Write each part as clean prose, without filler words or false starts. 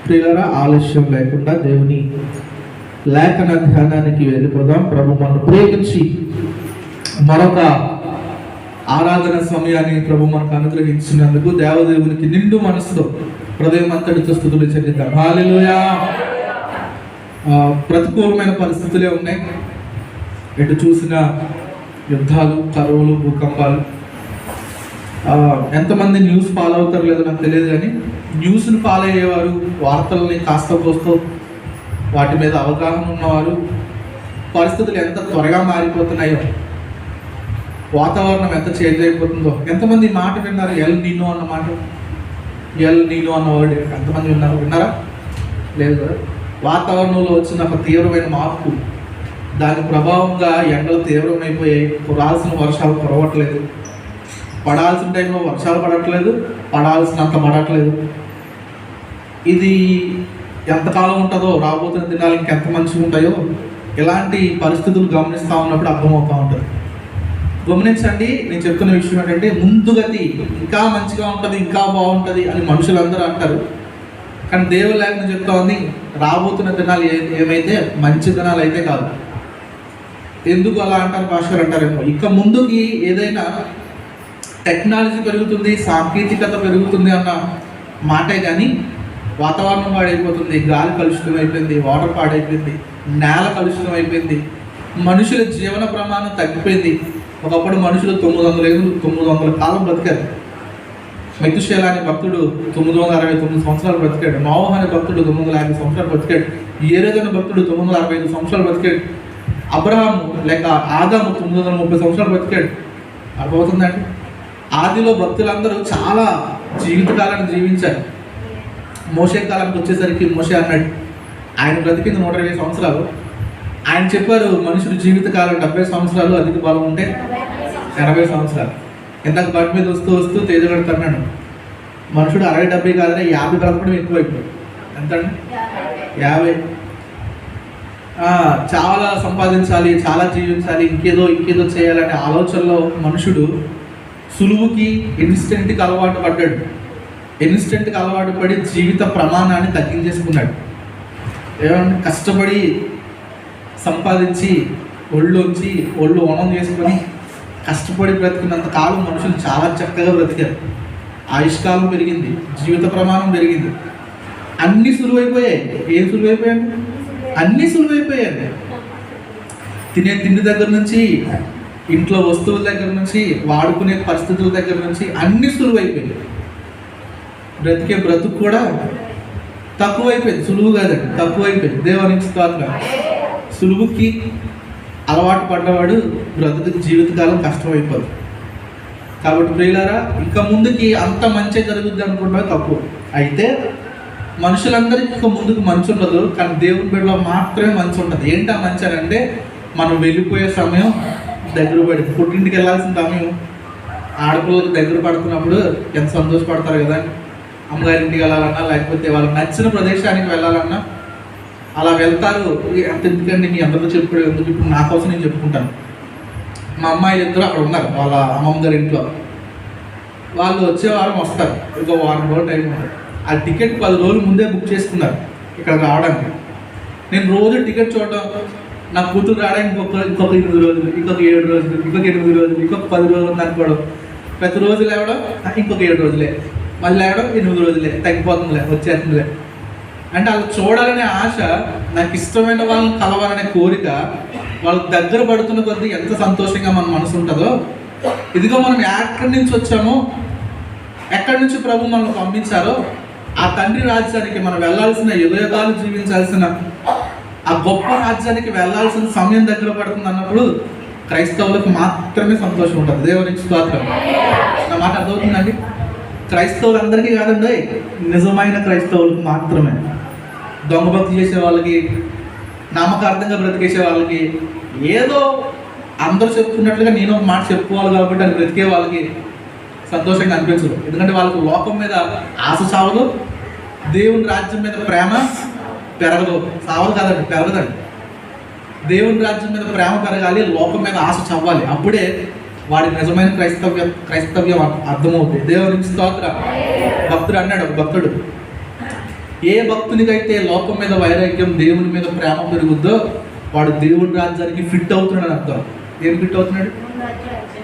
ప్రియులారా, ఆలస్యం లేకుండా దేవుని లేఖన ధ్యానానికి వెళ్ళిపోదాం. ప్రభు మనను ప్రేమించి మరొక ఆరాధన సమయాన్ని ప్రభు మనకు అనుగ్రహించినందుకు దేవదేవునికి నిండు మనసుతో హృదయం అంతటితో స్తుతులు చెల్లిద్దాం. హల్లెలూయా. ప్రతికూలమైన పరిస్థితులే ఉన్నాయి. ఎటు చూసిన యుద్ధాలు, కరువులు, భూకంపాలు. ఎంతమంది న్యూస్ ఫాలో అవుతారు లేదో నాకు తెలియదు, కానీ న్యూస్ని ఫాలో అయ్యేవారు, వార్తల్ని కాస్త కోస్తో వాటి మీద అవగాహన ఉన్నవారు, పరిస్థితులు ఎంత త్వరగా మారిపోతున్నాయో, వాతావరణం ఎంత చేంజ్ అయిపోతుందో. ఎంతమంది మాట విన్నారు? ఎల్ నీనో అన్న మాట, ఎల్ నీనో అన్న వర్డ్ ఎంతమంది విన్నారా? లేదు కదా. వాతావరణంలో వచ్చిన ఒక తీవ్రమైన మార్పు, దాని ప్రభావంగా ఎండలు తీవ్రమైపోయాయి. కురాల్సిన వర్షాలు కురవట్లేదు, పడాల్సిన టైంలో వర్షాలు పడట్లేదు, పడాల్సినంత పడట్లేదు. ఇది ఎంతకాలం ఉంటుందో, రాబోతున్న దినాలు ఇంకెంత మంచిగా ఉంటాయో ఇలాంటి పరిస్థితులు గమనిస్తూ ఉన్నప్పుడు అర్థమవుతూ ఉంటుంది. గమనించండి, నేను చెప్తున్న విషయం ఏంటంటే, ముందుగతి ఇంకా మంచిగా ఉంటుంది, ఇంకా బాగుంటుంది అని మనుషులందరూ అంటారు. కానీ దేవుని లేఖనం చెప్తా ఉంది, రాబోతున్న దినాలు ఏమైతే మంచి దినాలు అయితే కాదు. ఎందుకు అలా అంటారు భాషలు అంటారేమో. ఇక ముందుకి ఏదైనా టెక్నాలజీ పెరుగుతుంది, సాంకేతికత పెరుగుతుంది అన్న మాటే కానీ వాతావరణం పాడైపోతుంది, గాలి కలుషితం అయిపోయింది, వాటర్ పాడైపోయింది, నేల కలుషితం అయిపోయింది, మనుషుల జీవన ప్రమాణం తగ్గిపోయింది. ఒకప్పుడు మనుషులు 900 కాలం బ్రతికారు. మెతుషేల అనే భక్తుడు 969 సంవత్సరాలు బ్రతికాడు. నోవహు అనే భక్తుడు 950 సంవత్సరాలు బ్రతికాడు. ఏరేదు అనే భక్తుడు 965 సంవత్సరాలు బ్రతికాడు. అబ్రహాము లేక ఆదాము 930 సంవత్సరాలు బ్రతికాడు. అర్థమవుతుందండి. ఆదిలో భక్తులందరూ చాలా జీవితకాలాన్ని జీవించారు. మోషే కాలానికి వచ్చేసరికి మోషే అన్నాడు, ఆయన బ్రతికింది 120 సంవత్సరాలు. ఆయన చెప్పారు మనుషుడు జీవితకాలం 70 సంవత్సరాలు, అధిక బలం ఉంటే 80 సంవత్సరాలు. ఇందాక బండి మీద వస్తూ తేజగడుతూ అన్నాడు, మనుషుడు 60-70 కాదని 50 బ్రతకడం ఎక్కువైపోయింది. ఎంతండి? 50. చాలా సంపాదించాలి, చాలా జీవించాలి, ఇంకేదో చేయాలనే ఆలోచనలో మనుషుడు సులువుకి, ఇన్స్టెంట్కి అలవాటు పడ్డాడు. ఇన్స్టెంట్కి అలవాటు పడి జీవిత ప్రమాణాన్ని తగ్గించేసుకున్నాడు. ఏమంటే కష్టపడి సంపాదించి ఒళ్ళు ఓనం చేసుకొని కష్టపడి బ్రతికినంత కాలం మనుషులు చాలా చక్కగా బ్రతికారు. ఆయుష్కాలం పెరిగింది, జీవిత ప్రమాణం పెరిగింది, అన్నీ సులువైపోయాయి. ఏం సులువైపోయాయి? అన్నీ సులువైపోయాయి. తినే తిండి దగ్గర నుంచి, ఇంట్లో వస్తువుల దగ్గర నుంచి, వాడుకునే పరిస్థితుల దగ్గర నుంచి అన్నీ సులువైపోయింది. బ్రతికే బ్రతుకు కూడా తక్కువైపోయింది. సులువు కాదండి, తక్కువైపోయింది. దేవునికి స్తోత్రం. సులువుకి అలవాటు పడ్డవాడు బ్రతుకు జీవితకాలం కష్టమైపోదు. కాబట్టి ప్రియులారా, ఇక ముందుకి అంత మంచి జరుగుద్ది అనుకుంటే తప్పు. అయితే మనుషులందరికీ ఇక ముందుకు మంచి ఉండదు, కానీ దేవుని బిడ్డలో మాత్రమే మంచి ఉంటుంది. ఏంటి ఆ మంచి అని అంటే, మనం వెళ్ళిపోయే సమయం దగ్గర పడి, పుట్టింటికి వెళ్ళాల్సిన సమయం ఆడపిల్లలకు దగ్గర పడుతున్నప్పుడు ఎంత సంతోషపడతారు కదా. అమ్మగారింటికి వెళ్ళాలన్నా, లేకపోతే వాళ్ళకి నచ్చిన ప్రదేశానికి వెళ్ళాలన్నా అలా వెళ్తారు. అంత ఎందుకండి మీ అందరితో చెప్పుకోవడం ఎందుకు, ఇప్పుడు నా కోసం నేను చెప్పుకుంటాను. మా అమ్మాయిలు ఇద్దరు అక్కడ ఉన్నారు, వాళ్ళ అమ్మమ్మ గారి ఇంట్లో. వాళ్ళు వచ్చే వారం వస్తారు, ఇంకో వారం రోజులు టైం ఉంటుంది. ఆ టికెట్ 10 రోజులు ముందే బుక్ చేసుకున్నారు ఇక్కడ రావడానికి. నేను రోజు టికెట్ చూడటం, నా కూతురు రావడానికి ఇంకొక 8 రోజులు, ఇంకొక 7 రోజులు, ఇంకొక 8 రోజులు, ఇంకొక 10 రోజులు అనుకోవడం. ప్రతిరోజు లేవడం ఇంకొక 7 రోజులే, మళ్ళీ లేవడం 8 రోజులే, తగ్గిపోతుందిలే, వచ్చేస్తుందిలే. అంటే వాళ్ళు చూడాలనే ఆశ, నాకు ఇష్టమైన వాళ్ళని కలవాలనే కోరిక, వాళ్ళ దగ్గర పడుతున్న కొద్దీ ఎంత సంతోషంగా మన మనసు ఉంటుందో. ఇదిగో మనం ఎక్కడి నుంచి వచ్చామో, ఎక్కడి నుంచి ప్రభు మనల్ని పంపించారో ఆ తండ్రి రాజ్యానికి మనం వెళ్ళాల్సిన, యుగయుగాలు జీవించాల్సిన ఆ గొప్ప రాజ్యానికి వెళ్ళాల్సిన సమయం దగ్గర పడుతుంది అన్నప్పుడు క్రైస్తవులకు మాత్రమే సంతోషం ఉంటుంది. దేవునికి స్తోత్రం. నా మాట అర్థమవుతుందండి. క్రైస్తవులందరికీ కాదండి, నిజమైన క్రైస్తవులకు మాత్రమే. దొంగ భక్తి చేసే వాళ్ళకి, నామకార్థంగా బ్రతికేసే వాళ్ళకి, ఏదో అందరూ చెప్పుకున్నట్లుగా నేను ఒక మాట చెప్పుకోవాలి కాబట్టి అని బ్రతికే వాళ్ళకి సంతోషంగా అనిపించదు. ఎందుకంటే వాళ్ళకు లోకం మీద ఆశ చావదు, దేవుని రాజ్యం మీద ప్రేమ పెరగదు. చావదు కాదండి, పెరగదండి. దేవుని రాజ్యం మీద ప్రేమ పెరగాలి, లోకం మీద ఆశ చవ్వాలి. అప్పుడే వాడి నిజమైన క్రైస్తవ్యం అర్థమవుతుంది. దేవునికి స్తోత్రం. భక్తుడు అన్నాడు, ఒక భక్తుడు, ఏ భక్తునికైతే లోకం మీద వైరాగ్యం, దేవుని మీద ప్రేమ పెరుగుద్దో వాడు దేవుని రాజ్యానికి ఫిట్ అవుతున్నాడు అర్థం. ఏం ఫిట్ అవుతున్నాడు?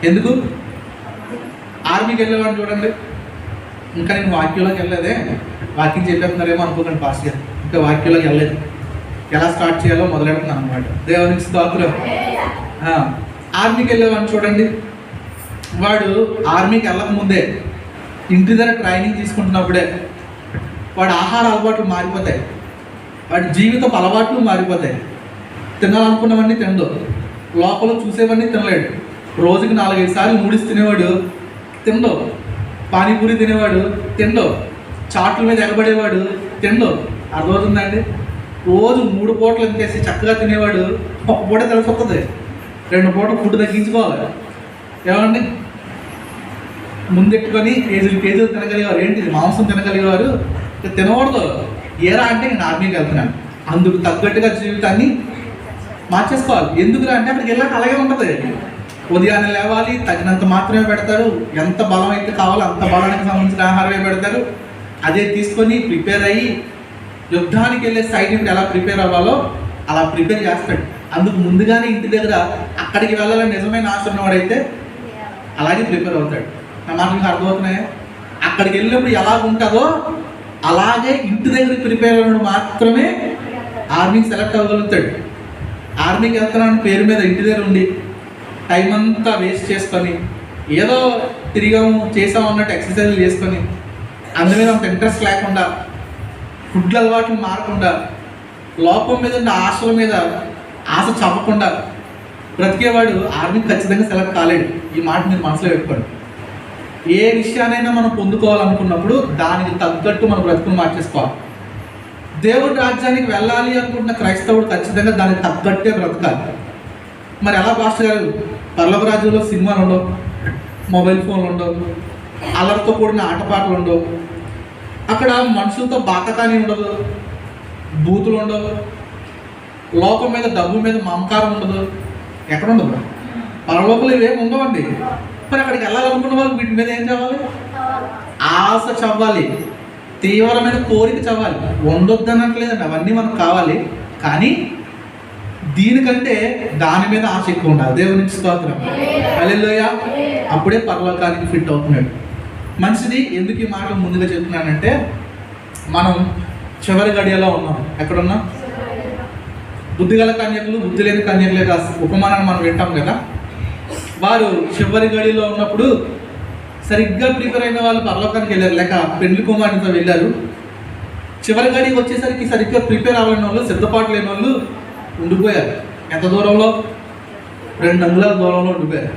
ఎందుకు? ఆర్మీకి వెళ్ళేవాడిని చూడండి. ఇంకా నేను వాక్యంలోకి వెళ్ళలేదే, వాక్యం చెప్పేస్తున్నారేమో అనుకోకండి పాస్ట్ గారు, ఇంకా వాక్యంలోకి వెళ్ళలేదు. ఎలా స్టార్ట్ చేయాలో మొదలెడుతున్నాను అనమాట. దేవునికి స్తోత్రం. ఆర్మీకి వెళ్ళేవాడిని చూడండి, వాడు ఆర్మీకి వెళ్ళక ముందే ఇంటి దగ్గర ట్రైనింగ్ తీసుకుంటున్నప్పుడే వాడి ఆహార అలవాట్లు మారిపోతాయి, వాడి జీవితపు అలవాట్లు మారిపోతాయి. తినాలనుకున్నవన్నీ తినడు, లోపల చూసేవన్నీ తినలేడు. రోజుకి 4-5 సార్లు నూడిల్స్ తినేవాడు తినడు, పానీపూరి తినేవాడు తినడు, చాట్ల మీద ఎగబడేవాడు తినడు. అర్థమవుతుందండి? రోజు 3 పూటలు ఎంతేసి చక్కగా తినేవాడు ఒక పూట తెలిసిపోతుంది, 2 పూటలు ఫుడ్ తగ్గించుకోవాలి. ఏమండి? ముందెట్టుకొని కేజీలు తినగలిగేవారు. ఏంటిది? మాంసం తినగలిగేవారు. తినకూడదు. ఏరా అంటే నేను ఆర్మీకి వెళ్తున్నాను, అందుకు తగ్గట్టుగా జీవితాన్ని మార్చేసుకోవాలి. ఎందుకురా అంటే అక్కడికి వెళ్ళాక అలాగే ఉంటుంది. ఉదయాన్నే లేవాలి, తగినంత మాత్రమే పెడతారు. ఎంత బలం అయితే కావాలో అంత బలానికి సంబంధించిన ఆహారమే పెడతారు. అదే తీసుకొని ప్రిపేర్ అయ్యి యుద్ధానికి వెళ్ళే సైనికుడు ఎలా ప్రిపేర్ అవ్వాలో అలా ప్రిపేర్ చేస్తాడు. అందుకు ముందుగానే ఇంటి దగ్గర అక్కడికి వెళ్ళాలని నిజమైన ఆశ ఉన్నవాడైతే అలాగే ప్రిపేర్ అవుతాడు. నా మాట మీకు అర్థమవుతున్నాయా? అక్కడికి వెళ్ళినప్పుడు ఎలా ఉంటుందో అలాగే ఇంటి దగ్గర ప్రిపేర్ అవ్వడం మాత్రమే ఆర్మీకి సెలెక్ట్ అవ్వగలుగుతాడు. ఆర్మీకి వెళ్తున్నాను పేరు మీద ఇంటి దగ్గర ఉండి టైం అంతా వేస్ట్ చేసుకొని ఏదో తిరిగాము చేసాము అన్నట్టు ఎక్సర్సైజ్లు చేసుకొని అందు మీద అంత ఇంట్రెస్ట్ లేకుండా, ఫుడ్ అలవాట్లు మారకుండా, లోపం మీద ఉన్న ఆశల మీద ఆశ చంపకుండా బ్రతికేవాడు ఆర్మీకి ఖచ్చితంగా సెలెక్ట్ కాలేడు. ఈ మాట మీరు మనసులో పెట్టుకోండి. ఏ విషయానైనా మనం పొందుకోవాలనుకున్నప్పుడు దానికి తగ్గట్టు మనం బ్రతుకుని మార్చేసుకోవాలి. దేవుడి రాజ్యానికి వెళ్ళాలి అనుకుంటున్న క్రైస్తవుడు ఖచ్చితంగా దానికి తగ్గట్టే బ్రతకాలి. మరి ఎలా పాస్టర్ గారు? పరలోక రాజ్యంలో సినిమాలు ఉండవు, మొబైల్ ఫోన్లు ఉండవు, అల్లరితో కూడిన ఆటపాటలు ఉండవు, అక్కడ మనుషులతో బాతకాని ఉండదు, బూతులు ఉండవు, లోకం మీద డబ్బు మీద మమకారం ఉండదు. ఎక్కడ ఉండదు? పరలోకంలో ఇవేమి ఉండవండి. మరి అక్కడికి వెళ్ళాలనుకున్న వాళ్ళు వీటి మీద ఏం చదవాలి? ఆశ చవ్వాలి, తీవ్రమైన కోరిక చవ్వాలి. ఉండొద్దు అనట్లేదండి, అవన్నీ మనకు కావాలి. కానీ దీనికంటే దాని మీద ఆశ ఎక్కువ ఉండాలి. దేవునికి స్తోత్రం. హల్లెలూయా. అప్పుడే పరలోకానికి ఫిట్ అవుతున్నాడు. మంచిది. ఎందుకు ఈ మాటలు ముందుగా చెప్తున్నానంటే మనం చివరి గడియలో ఉన్నాం. ఎక్కడున్నాం? బుద్ధిగల కన్యకులు, బుద్ధి లేని కన్యకులే ఉపమానాన్ని మనం వింటాం కదా. వారు చివరి గడిలో ఉన్నప్పుడు సరిగ్గా ప్రిపేర్ అయిన వాళ్ళు పరలోకానికి వెళ్ళారు, లేక పెళ్లి కుమారునితో వెళ్ళారు. చివరి గడికి వచ్చేసరికి సరిగ్గా ప్రిపేర్ అవ్వలేని వాళ్ళు, సిద్ధపాటు లేని వాళ్ళు ఉండిపోయారు. ఎంత దూరంలో? 2 అంగుళాల దూరంలో ఉండిపోయారు.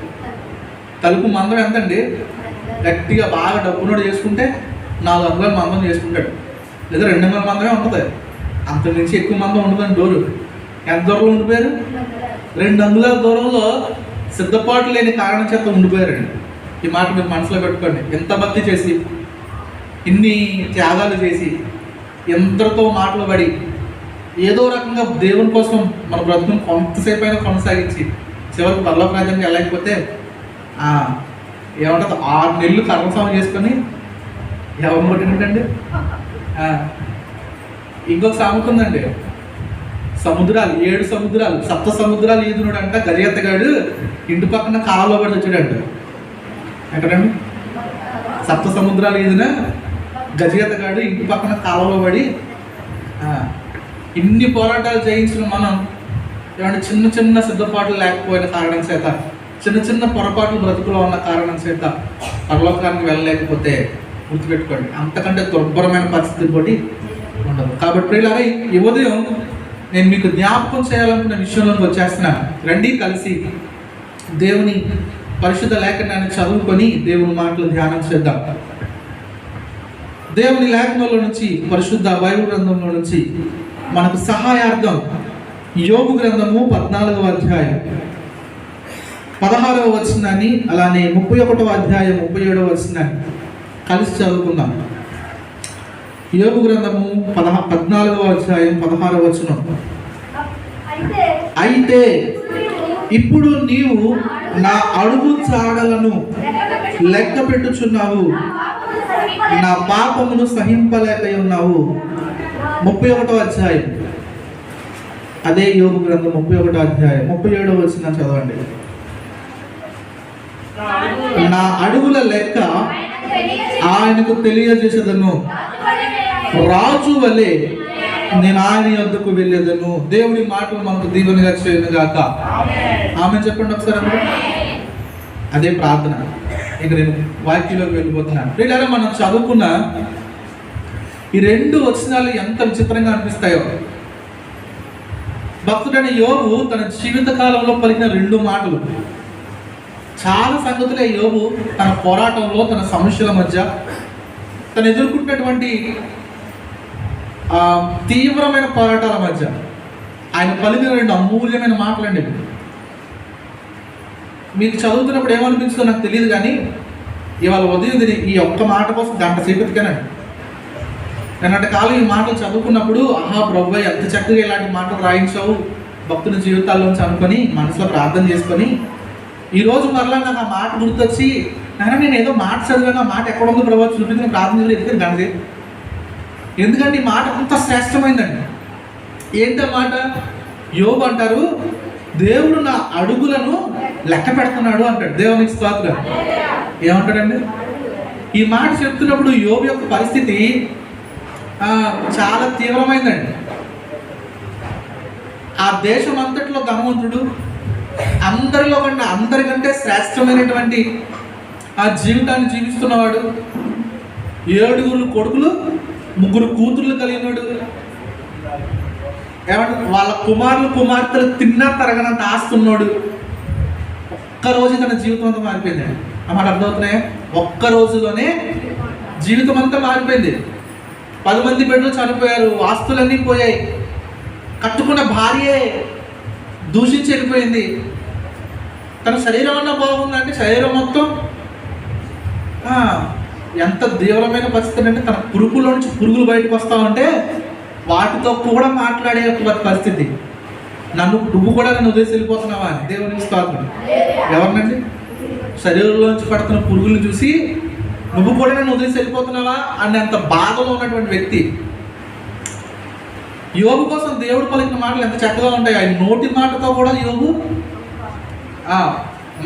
తలుపు మందం ఎంతండి? గట్టిగా బాగా డబ్బునోడు చేసుకుంటే 4 అంగుళాల మందం చేసుకుంటాడు, లేదా 2 అంగుళాల మందమే ఉంటుంది. అంత నుంచి ఎక్కువ మందం ఉండదండి డోరు. ఎంత దూరంలో ఉండిపోయారు? 2 అంగుళాల దూరంలో సిద్ధపాటు లేని కారణం చేత ఉండిపోయారండి. ఈ మాట మీరు మనసులో పెట్టుకోండి. ఎంత భక్తి చేసి, ఇన్ని త్యాగాలు చేసి, ఎందరితో మాటలు పడి, ఏదో రకంగా దేవుని కోసం మన బ్రతుకుని కొంతసేపు అయినా కొనసాగించి చివరికి పరలోక రాజ్యానికి వెళ్ళకపోతే ఏమంటుంది? 6 నెలలు కర్మస్వామి చేసుకొని ఎవరు కొట్టినట్టండి. ఇంకొక సామెత ఉందండి, సముద్రాలు 7 సముద్రాలు 7 సముద్రాలు ఈదునుడు అంట గజెత్తగాడు ఇంటి పక్కన కాలంలో పడి వచ్చాడంట. ఎక్కడండి? 7 సముద్రాలు ఈదిన గజెత్తగాడు ఇంటి పక్కన కాలంలో పడి ఇన్ని పోరాటాలు చేయించిన మనం ఏమంటే చిన్న చిన్న సిద్ధపాట్లు లేకపోయిన కారణం చేత, చిన్న చిన్న పొరపాట్లు బ్రతుకులో ఉన్న కారణం చేత పరలోకానికి వెళ్ళలేకపోతే గుర్తుపెట్టుకోండి, అంతకంటే దుర్భరమైన పరిస్థితి కూడా ఉండదు. కాబట్టి ఇలాగ ఈ ఉదయం నేను మీకు జ్ఞాపకం చేయాలనుకున్న విషయంలోకి వచ్చేస్తున్నాను. రండి కలిసి దేవుని పరిశుద్ధ లేఖనాన్ని చదువుకొని దేవుని మాటలు ధ్యానం చేద్దాం. దేవుని లేఖనంలో నుంచి, పరిశుద్ధ బైబిల్ గ్రంథంలో నుంచి మనకు సహాయార్థం యోబు గ్రంథము 14వ అధ్యాయం 16వ వచనాన్ని, అలానే 31వ అధ్యాయం 37వ వచనాన్ని కలిసి చదువుకుందాం. యోబు గ్రంథము 14వ అధ్యాయం 16వ వచనం. అయితే ఇప్పుడు నీవు నా అడుగు చాడలను లెక్క పెట్టుచున్నావు, నా పాపమును సహింపలేక ఉన్నావు, 31వ అధ్యాయం, అదే యోబు గ్రంథం 31వ అధ్యాయం 37వ వచనం చదవండి. నా అడుగుల లెక్క ఆయనకు తెలియజేసేదను, రాజు వలె నేను ఆయన యొద్దకు వెళ్ళేదను. దేవుడి మాటలు మనకు దీవెనగా చేయను గాక. ఆమె చెప్పండి ఒకసారి అందరూ. అదే ప్రార్థన. ఇక నేను వాక్యంలోకి వెళ్ళిపోతున్నాను. వీళ్ళ మనం చదువుకున్న ఈ 2 వచనాలు ఎంత విచిత్రంగా అనిపిస్తాయో. భక్తుడైన యోబు తన జీవిత కాలంలో పలికిన 2 మాటలు. చాలా సంగతులే యోబు తన పోరాటంలో, తన సమస్యల మధ్య, తను ఎదుర్కొంటున్నటువంటి తీవ్రమైన పోరాటాల మధ్య ఆయన పలికిన 2 అమూల్యమైన మాటలండి. మీకు చదువుతున్నప్పుడు ఏమనిపించిందో నాకు తెలియదు, కానీ ఇవాళ ఉదయం ఈ ఒక్క మాట కోసం గంట సేపు ఎత్తుకానండి. నిన్నటి కాలం ఈ మాటలు చదువుకున్నప్పుడు ఆహా ప్రభువా ఎంత చక్కగా ఇలాంటి మాటలు రాయించావు భక్తుల జీవితాల్లోంచి అనుకొని మనసులో ప్రార్థన చేసుకొని, ఈరోజు మరలా నాకు ఆ మాట గుర్తొచ్చి నాయన నేను ఏదో మాట చదివాను, ఆ మాట ఎక్కడ ఉందో ప్రభావం చూపించి ప్రార్థన చేసి ఎత్తుకొని గంటది. ఎందుకంటే ఈ మాట అంత శ్రేష్టమైందండి. ఏంటో మాట? యోబు అంటారు, దేవుడు నా అడుగులను లెక్క పెడుతున్నాడు అంటాడు. దేవునికి స్తోత్రం. ఏమంటాడండి? ఈ మాట చెప్తున్నప్పుడు యోబు యొక్క పరిస్థితి చాలా తీవ్రమైందండి. ఆ దేశం అంతట్లో ధనవంతుడు, అందరికంటే శ్రేష్టమైనటువంటి ఆ జీవితాన్ని జీవిస్తున్నవాడు, 7 కొడుకులు 3 కూతుర్లు కలిగినాడు. ఏమంటే వాళ్ళ కుమార్తెలు తిన్నా తరగనంత ఆస్తున్నాడు. ఒక్కరోజు తన జీవితం అంతా మారిపోయింది. అన్నమాట అర్థమవుతున్నాయా? ఒక్క రోజులోనే జీవితం అంతా మారిపోయింది. 10 మంది బిడ్డలు చనిపోయారు, ఆస్తులన్నీ పోయాయి, కట్టుకున్న భార్యే దూషించి వెళ్ళిపోయింది. తన శరీరం అన్నా బాగుందంటే శరీరం మొత్తం ఎంత తీవ్రమైన పరిస్థితి అంటే తన పురుగులో నుంచి పురుగులు బయటకు వస్తా ఉంటే వాటితో కూడా మాట్లాడే పరిస్థితి. నువ్వు కూడా నన్ను వదిలేసి వెళ్ళిపోతున్నావా అని. దేవునికి స్తోత్రం. ఎవరినండి? శరీరంలోంచి పడుతున్న పురుగులు చూసి నువ్వు కూడా నన్ను వదిలేసి వెళ్ళిపోతున్నావా అనేంత బాధలో ఉన్నటువంటి వ్యక్తి. యోబు కోసం దేవుడు పలికిన మాటలు ఎంత చక్కగా ఉంటాయి. ఆయన నోటి మాటతో కూడా యోబు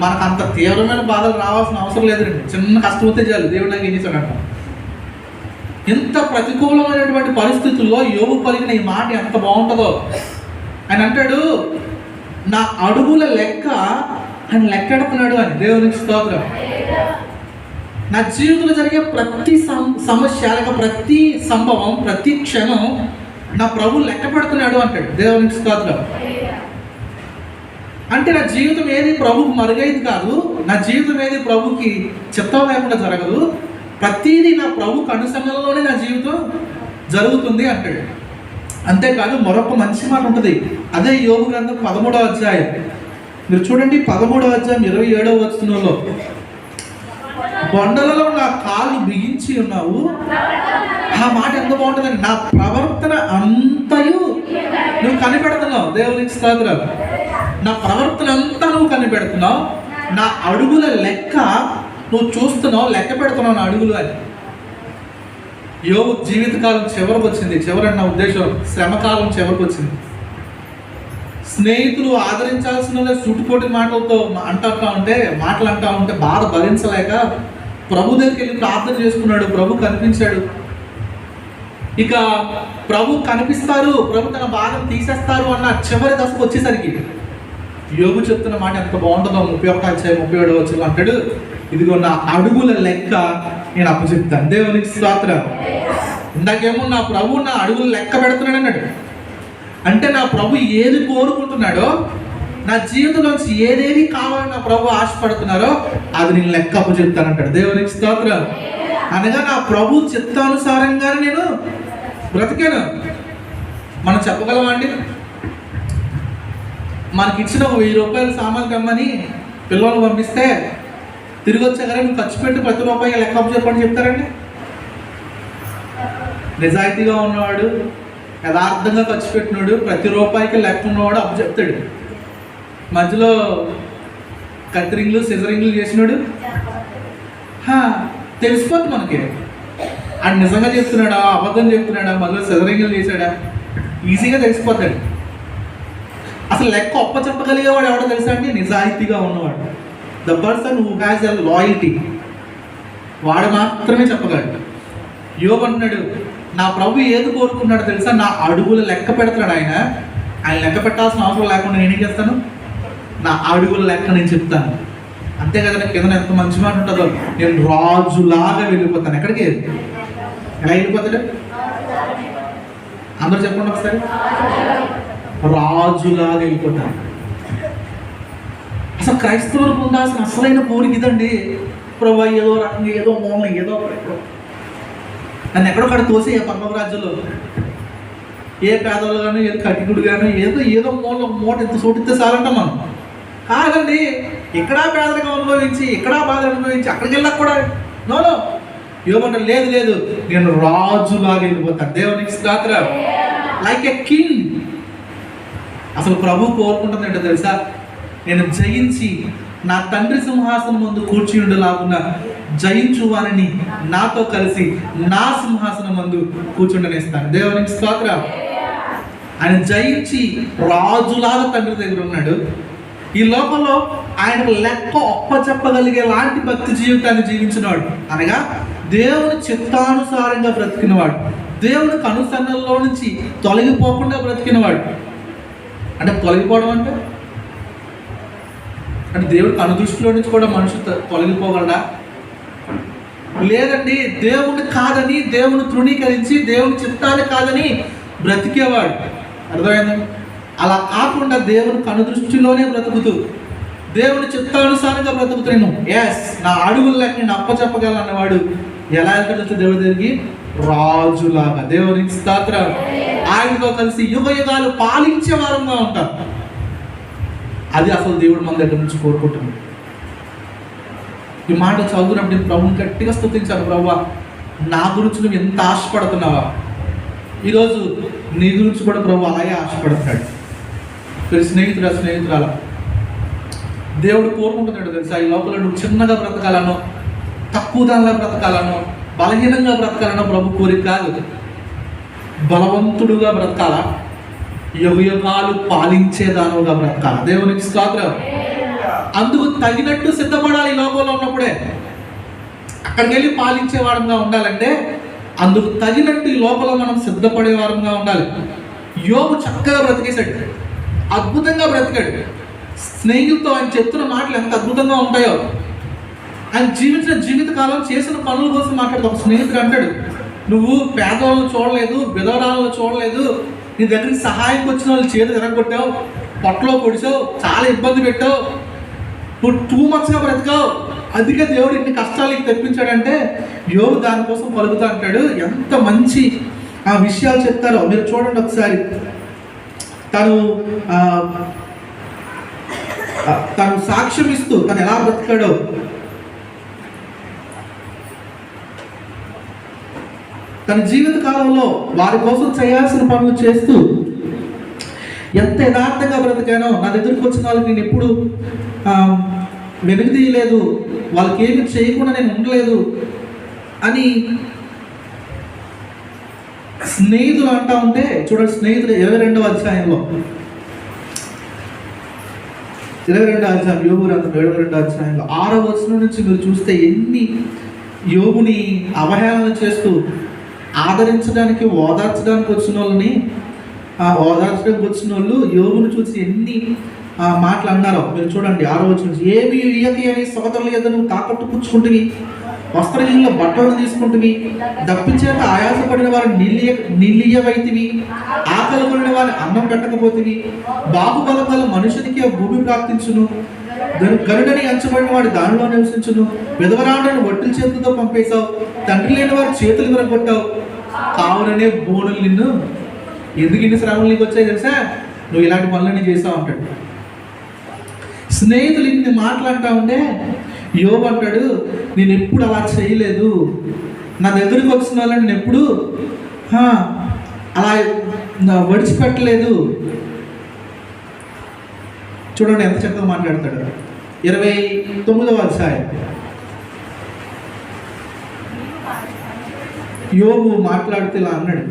మనకు అంత తీవ్రమైన బాధలు రావాల్సిన అవసరం లేదండి. చిన్న కష్టం వస్తే చాలు దేవుడు నాకు ఏం చేశాడంట. ఎంత ప్రతికూలమైనటువంటి పరిస్థితుల్లో యోబు పలికిన ఈ మాట ఎంత బాగుంటుందో. ఆయన అంటాడు, నా అడుగుల లెక్క ఆయన లెక్కెడుతున్నాడు అని. దేవునికి స్తోత్రం. నా జీవితంలో జరిగే ప్రతి సమస్య, ప్రతి సంభవం, ప్రతి క్షణం నా ప్రభు లెక్క పెడుతున్నాడు అంటాడు. దేవునికి స్తోత్రం. అంటే నా జీవితం ఏది ప్రభుకి మరుగైంది కాదు, నా జీవితం ఏది ప్రభుకి చిత్తం లేకుండా జరగదు, ప్రతిదీ నా ప్రభు కనుసన్నలోనే నా జీవితం జరుగుతుంది అంటాడు. అంతేకాదు మరొక మంచి మాట ఉంటుంది. అదే యోబు గ్రంథం 13వ అధ్యాయం మీరు చూడండి. 13వ అధ్యాయం 27వ వచనంలో, బొండలలో నా కాళ్ళు బిగించి ఉన్నావు. ఆ మాట ఎంత బాగుంటుందండి. నా ప్రవర్తన అంతయు నువ్వు కనిపెడుతున్నావు. దేవునికి స్తోత్రం. నా ప్రవర్తన అంతా నువ్వు కనిపెడుతున్నావు, నా అడుగుల లెక్క నువ్వు చూస్తున్నావు, లెక్క పెడుతున్నావు నా అడుగులు అని. యోబు జీవితకాలం చివరికి వచ్చింది. చివరన్న ఉద్దేశం శ్రమకాలం చివరికి వచ్చింది. స్నేహితులు ఆదరించాల్సిన చుట్టుపోటి మాటలతో మాటలు అంటా ఉంటే బాధ భరించలేక ప్రభు దగ్గరికి వెళ్ళి ప్రార్థన చేసుకున్నాడు. ప్రభు కనిపించాడు. ఇక ప్రభు కనిపిస్తారు, ప్రభు తన బాధను తీసేస్తారు అన్న చివరి దశకు వచ్చేసరికి యోబు చెప్తున్న మాట ఎంత బాగుంటుందో. 31వ అధ్యాయం 37వ వచనం అంటాడు, ఇదిగో నా అడుగుల లెక్క నేను అప్పచెప్తాను. దేవునికి స్తోత్రం. ఇందాకేమో నా ప్రభు నా అడుగులు లెక్క పెడుతున్నాడు అన్నాడు. అంటే నా ప్రభు ఏది కోరుకుంటున్నాడో, నా జీవితంలోంచి ఏదేది కావాలని నా ప్రభు ఆశపడుతున్నారో అది నేను లెక్క అప్పచెప్తానంటాడు. దేవునికి స్తోత్రం. అనగా నా ప్రభు చిత్తానుసారంగానే నేను బ్రతికాను. మనం చెప్పగలమండి? మనకిచ్చిన 1000 రూపాయలు సామాన్లు కమ్మని పిల్లలు పంపిస్తే తిరిగి వచ్చాకరే నువ్వు ఖర్చు పెట్టి ప్రతి రూపాయి లెక్క అప్పచెప్పని చెప్తారండి? నిజాయితీగా ఉన్నవాడు, యథార్థంగా ఖర్చు పెట్టినాడు, ప్రతి రూపాయికి లెక్క ఉన్నవాడు అప్పు చెప్తాడు. మధ్యలో కత్తిరింగ్లు సిజరింగ్లు చేసినాడు తెలిసిపోతుంది మనకి. ఆయన నిజంగా చెప్తున్నాడా, అబద్ధం చెప్తున్నాడా, మళ్ళీ సెదరింగలు చేశాడా, ఈజీగా తెలిసిపోతాడు. అసలు లెక్క చెప్పగలిగేవాడు ఎవడో తెలుసా అండి? నిజాయితీగా ఉన్నవాడు. The person who has a loyalty, వాడు మాత్రమే చెప్పగలడు. యోబు అన్నాడు, నా ప్రభు ఏది కోరుకున్నాడు తెలుసా? నా అడుగులు లెక్క పెడతాడు ఆయన. ఆయన లెక్క పెట్టాల్సిన అవసరం లేకుండా నేనేం చేస్తాను? నా అడుగుల లెక్క నేను చెప్తాను. అంతే కదా, కింద ఎంత మంచి మాట ఉంటుందో, నేను రాజులాగా వెళ్ళిపోతాను. ఎక్కడికి? ఎలా వెళ్ళిపోతాడు? అందరూ చెప్పండి ఒకసారి. రాజులాగా వెళ్ళిపోతాను. అసలు క్రైస్తవులకు ఉండాల్సిన అసలైన కోరిక ఇదండి. ప్రభు ఏదో రకంగా, ఏదో మూలం, ఏదో నన్ను ఎక్కడొక్కడ తోసి పర్వత రాజ్యంలో ఏ పేదలు కానీ, ఏదో కటికుడు కానీ, ఏదో మూట ఇంత చోటిస్తే చాలంట మనం. కాదండి, ఇక్కడా పేదరికం అనుభవించి, ఇక్కడా బాధ అనుభవించి, అక్కడికి వెళ్ళాక కూడా నో యోబంట లేదు, నేను రాజులాగా వెళ్ళిపోతాను. దేవునికి స్తోత్రం. Like a king. అసలు ప్రభు కోరుకుంటుంది ఏంటో తెలుసా? నేను జయించి నా తండ్రి సింహాసనం ముందు కూర్చి ఉండలాగున్నా జయించు వారిని నాతో కలిసి నా సింహాసనం ముందు కూర్చుండనేస్తాను. దేవునికి స్తోత్రం. ఆయన జయించి రాజులాగా తండ్రి దగ్గర ఉన్నాడు. ఈ లోకంలో ఆయనకు లెక్క చెప్పగలిగే లాంటి భక్తి జీవితాన్ని జీవించినవాడు, అనగా దేవుని చిత్తానుసారంగా బ్రతికినవాడు, దేవుని కనుసన్నల్లో నుంచి తొలగిపోకుండా బ్రతికినవాడు. అంటే తొలగిపోవడం అంటే దేవుడి కనుదృష్టిలో నుంచి కూడా మనిషి తొలగిపోగలడా? లేదండి. దేవుని కాదని, దేవుని తృణీకరించి, దేవుని చిత్తాన్ని కాదని బ్రతికేవాడు. అర్థమైందండి? అలా కాకుండా దేవుని కనుదృష్టిలోనే బ్రతుకుతూ, దేవుని చిత్తానుసారంగా బ్రతుకుతున్నాను. ఎస్, నా అడుగులకి నేను అప్పచెప్పగలను అన్నవాడు ఎలా వెళ్తాడు దేవుడి దగ్గరికి? రాజులాగా. దేవునికి స్తోత్రం. ఆయనతో కలిసి యుగ యుగాలు పాలించే వారంగా ఉంటారు. అది అసలు దేవుడు మన దగ్గర నుంచి కోరుకుంటున్నాడు. ఈ మాట చదువుతున్నప్పుడు నేను ప్రభుని గట్టిగా స్తుతించాను. ప్రభువా, నా గురించి నువ్వు ఎంత ఆశపడుతున్నావా? ఈరోజు నీ గురించి కూడా ప్రభు అలాగే ఆశపడుతున్నాడు. స్నేహితురాల దేవుడు కోరుకుంటున్నాడు తెలుసా? ఈ లోపల నువ్వు చిన్నగా బ్రతకాలనో, తక్కువ దానిలా బ్రతకాలనో, బలహీనంగా బ్రతకాలనో ప్రభు కోరిక కాదు. బలవంతుడుగా బ్రతకాలా, యుగయుగాలు పాలించేదానుగా బ్రతకాల. దేవునికి స్తోత్రం. అందుకు తగినట్టు సిద్ధపడాలి. ఈ లోకంలో ఉన్నప్పుడే అక్కడికి వెళ్ళి పాలించే వారంగా ఉండాలంటే అందుకు తగినట్టు ఈ లోపల మనం సిద్ధపడే వారంగా ఉండాలి. యోబు చక్కగా బ్రతికేశాడు, అద్భుతంగా బ్రతికాడు. స్నేహితులతో ఆయన చెప్తున్న మాటలు ఎంత అద్భుతంగా ఉంటాయో. ఆయన జీవించిన జీవితకాలం చేసిన పనుల కోసం మాట్లాడుతూ ఒక స్నేహితుడు అంటాడు, నువ్వు పేదవాళ్ళను చూడలేదు, విధవరాలను చూడలేదు, నీ దగ్గరికి సహాయంకి వచ్చిన వాళ్ళు చేతులు ఎరగొట్టావు, పొట్టలో పొడిచావు, చాలా ఇబ్బంది పెట్టావు, నువ్వు టూ మచ్గా బ్రతికావు, అందుకే దేవుడు ఇన్ని కష్టాలకి తెప్పించాడంటే యోబు దానికోసం పలుకుతా అంటాడు. ఎంత మంచి ఆ విషయాలు చెప్తారో మీరు చూడండి ఒకసారి. తను సాక్ష్యం ఇస్తూ తను ఎలా బ్రతికాడో. తన జీవిత కాలంలో వారి కోసం చేయాల్సిన పనులు చేస్తూ ఎంత యథార్థంగా బ్రతికానో, నా దగ్గరికి వచ్చిన వాళ్ళకి నేను ఎప్పుడు వెనుకదీయలేదు, వాళ్ళకి ఏమి చేయకుండా నేను ఉండలేదు అని స్నేహితులు అంటా ఉంటే చూడండి. స్నేహితులు 22వ అధ్యాయంలో 22వ అధ్యాయం యోబు గ్రంథం 22వ అధ్యాయంలో 6వ వచనం నుంచి మీరు చూస్తే ఎన్ని యోబుని అవహేళన చేస్తూ ఆదరించడానికి, ఓదార్చడానికి వచ్చిన వాళ్ళని, ఓదార్చడానికి వచ్చిన వాళ్ళు యోబుని చూసి ఎన్ని మాటలు అన్నారో మీరు చూడండి. 6వ వచనం నుంచి, ఏమి ఇయ్యకి అని సోదరుల యొద్ద నువ్వు తాకట్టు పుచ్చుకుంటువి, వస్త్రహీనుల బట్టలను తీసుకుంటువి, దప్పించేట ఆయాసపడిన వారిని నిలియవైతివి, ఆకలి కొనిన వారిని అన్నం పెట్టకపోతివి, బాహుబలం వల్ల మనుషునికి ఆ భూమి ప్రాప్తించును, గరుడని అంచబడిన వాడు దానిలో నివసించును, విధవరాండ్రను వడ్డీల చేతులతో పంపేశావు, తండ్రి లేని వారి చేతులు విరగొట్టావు, కావుననే బోనులు నిన్ను ఎందుకు ఇన్ని శ్రమలు నీకు వచ్చాయి తెలుసా, నువ్వు ఇలాంటి పనులన్నీ చేసావు అంటాడు. స్నేహితులు ఇన్ని మాట్లాడుతూ ఉంటే యోబు అంటాడు, నేను ఎప్పుడు అలా చేయలేదు, నా దగ్గరికి వచ్చిన వాళ్ళని నేను ఎప్పుడు అలా విడిచిపెట్టలేదు. చూడండి ఎంత చక్కగా మాట్లాడతాడు. 29వ అధ్యాయం యోబు మాట్లాడుతూ ఇలా అన్నాడు.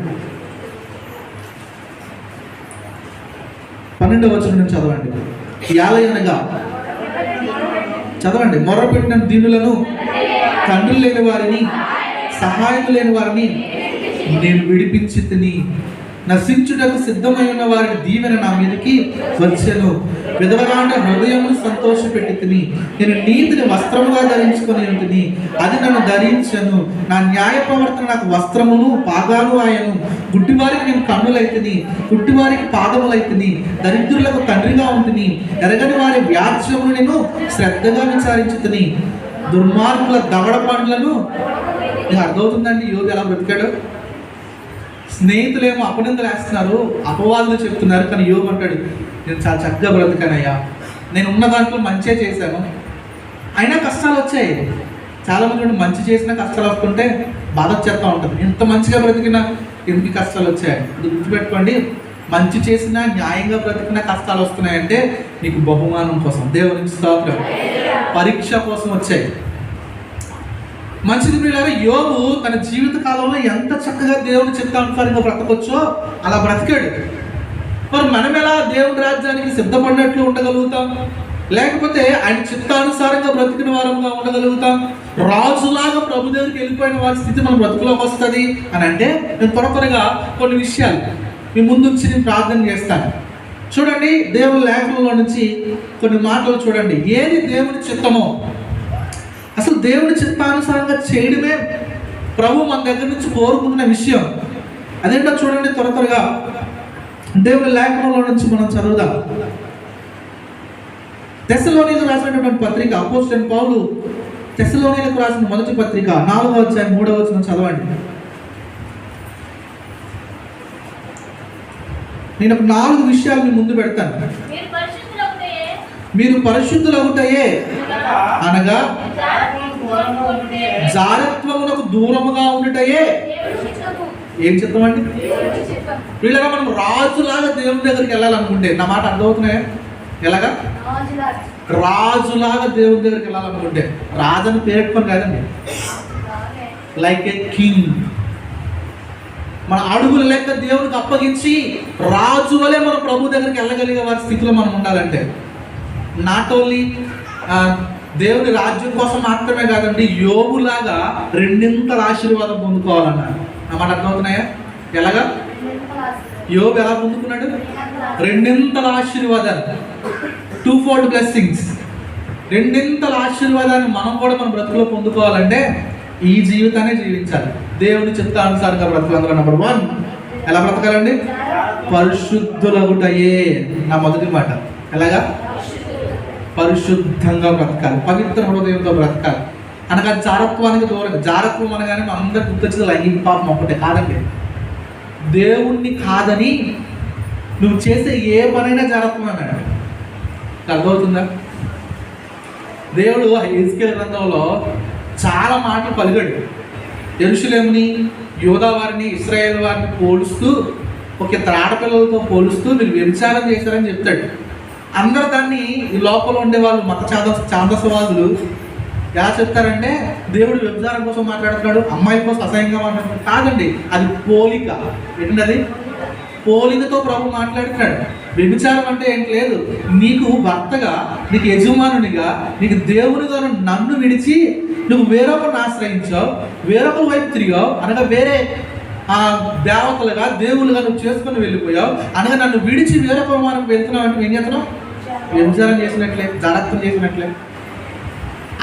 12వ వచనం నుంచి చదవండి. యాలయనగా చదవండి. మొర్రపెట్టిన దీనులను, తండ్రి లేని వారిని, సహాయం లేని వారిని నేను విడిపించి తిని, నశించుటకు సిద్ధమై ఉన్న వారి దీవెన నా మీదకి వచ్చెను. విధవరాండ హృదయమును సంతోషపెట్టి తిని, నేను నీతిని వస్త్రముగా ధరించుకొని ఉంటిని, అది నన్ను ధరించను. నా న్యాయ ప్రవర్తన నాకు వస్త్రమును పాదాలు ఆయను. గుడ్డివారికి నేను కన్నులైతిని, గుడ్డివారికి పాదములైతిని, దరిద్రులకు తండ్రిగా ఉంటిని, ఎరగని వారి వ్యాజ్యమును నేను శ్రద్ధగా విచారించుతిని, దుర్మార్గుల దవడ పండ్లను. నీకు అర్థమవుతుందండి యోగు ఎలా బ్రతికాడు? స్నేహితులేమో అపనిందలు వేస్తున్నారు, అపవాదులు చెప్తున్నారు, కానీ యోగు అంటాడు, నేను చాలా చక్కగా బ్రతికానయ్యా, నేను ఉన్న దాంట్లో మంచిగా చేశాను, అయినా కష్టాలు వచ్చాయి. చాలామంది మంచి చేసినా కష్టాలు వస్తుంటే బాధ వచ్చేస్తూ ఉంటుంది. ఇంత మంచిగా బ్రతికినా ఎందుకు కష్టాలు వచ్చాయి? ఇది గుర్తుపెట్టుకోండి. మంచి చేసినా, న్యాయంగా బ్రతికినా కష్టాలు వస్తున్నాయంటే నీకు బహుమానం కోసం, దేవునికి స్తోత్రం, పరీక్ష కోసం వచ్చాయి. మంచిది పిల్లలు, యోబు తన జీవిత కాలంలో ఎంత చక్కగా దేవుని చిత్తానుసారంగా బ్రతకొచ్చో అలా బ్రతికాడు. మరి మనం ఎలా దేవుని రాజ్యానికి సిద్ధపడినట్లు ఉండగలుగుతాం? లేకపోతే ఆయన చిత్తానుసారంగా బ్రతికిన వారంగా ఉండగలుగుతాం? రాజులాగా ప్రభు దగ్గరికి వెళ్ళిపోయిన వారి స్థితి మన బ్రతుకులోకి వస్తుంది అని అంటే, నేను త్వరగా కొన్ని విషయాలు మీ ముందుంచి నేను ప్రార్థన చేస్తాను. చూడండి, దేవుని లేఖనంలో నుంచి కొన్ని మాటలు చూడండి. ఏది దేవుని చిత్తమో, అసలు దేవుని చిత్తానుసారంగా చేయడమే ప్రభు మన దగ్గర నుంచి కోరుకున్న విషయం. అదేంటో చూడండి త్వరగా దేవుని లేఖనంలో నుంచి మనం చదువుదాం. తెస్సలోనీయులకు రాసినటువంటి పత్రిక, అపోస్తలుడైన పౌలు తెస్సలోనీయులకు రాసిన మొదటి పత్రిక 4వ అధ్యాయం 3వ వచనం చదవండి. నేను ఒక 4 విషయాలు మీ ముందు పెడతాను. మీరు పరిశుద్ధులవుతాయే అనగా జారత్వమునకు దూరముగా ఉండుటయే. ఏం చెప్తామండి? వీళ్ళగా మనం రాజులాగా దేవుని దగ్గరికి వెళ్ళాలనుకుంటే, నా మాట అర్థమవుతున్నాయా? ఎలాగా రాజులాగా దేవుని దగ్గరికి వెళ్ళాలనుకుంటే, రాజుని పేరుకొని కాదండి, లైక్ ఏ కింగ్. మన అడుగుల లెక్క దేవునికి అప్పగించి రాజు వలె మన ప్రభు దగ్గరికి వెళ్ళగలిగే వారి స్థితిలో మనం ఉండాలంటే, నాట్ ఓన్లీ దేవుని రాజ్యం కోసం మాత్రమే కాదండి, యోబులాగా రెండింతల ఆశీర్వాదం పొందుకోవాలన్నారు. నా మాట అర్థమవుతున్నాయా? ఎలాగా యోబు ఎలా పొందుకున్నాడు? రెండింతల ఆశీర్వాదాలు, 2-fold బ్లెస్సింగ్స్. రెండింతల ఆశీర్వాదాన్ని మనం కూడా మన బ్రతుకులో పొందుకోవాలంటే ఈ జీవితాన్ని జీవించాలి. దేవుని చిత్తానుసారంగా బ్రతకాలి. నెంబర్ 1 ఎలా బ్రతకాలండి? పరిశుద్ధులగుటయే. నా మొదటి మాట. ఎలాగా? పరిశుద్ధంగా బ్రతకాలి, పవిత్ర హృదయంతో బ్రతకాలి. అనగా జారత్వానికి దూరంగా. జారత్వం అనగానే మన అందరికి గుర్తొచ్చేది లైంగిక పాపం ఒకటే కాదండి. దేవుణ్ణి కాదని నువ్వు చేసే ఏ పనైనా జారత్వం అన్నాడు. అర్థమవుతుందా? దేవుడు హెజ్కేలు గ్రంథంలో చాలా మాటలు పలికాడు. యెరూషలేముని, యూదా వారిని, ఇశ్రాయేల్ వారిని పోలుస్తూ, ఒక ఇద్దరు ఆడపిల్లలతో పోలుస్తూ మీరు వ్యభిచారం చేశారని చెప్తాడు. అందరూ దాన్ని ఈ లోపల ఉండే వాళ్ళు మత ఛాందసవాదులు ఎలా చెప్తారంటే, దేవుడు వ్యభిచారం కోసం మాట్లాడుతున్నాడు, అమ్మాయిల కోసం అసహ్యంగా మాట్లాడుతున్నాడు. కాదండి, అది పోలిక. ఏంటంటే అది పోలికతో ప్రభు మాట్లాడుతున్నాడు. వ్యభిచారం అంటే ఏంటి లేదు, నీకు భర్తగా, నీకు యజమానునిగా, నీకు దేవునిగా నన్ను విడిచి నువ్వు వేరొకరిని ఆశ్రయించావు, వేరొకరి వైపు తిరిగావు, అనగా వేరే దేవతలుగా దేవులుగా నువ్వు చేసుకుని వెళ్ళిపోయావు, అనగా నన్ను విడిచి వేరొక మనం వెళ్తున్నావు అంటే ఏం చేస్తున్నావు? వ్యభిచారం చేసినట్లే, జాగ్రత్తం చేసినట్లే.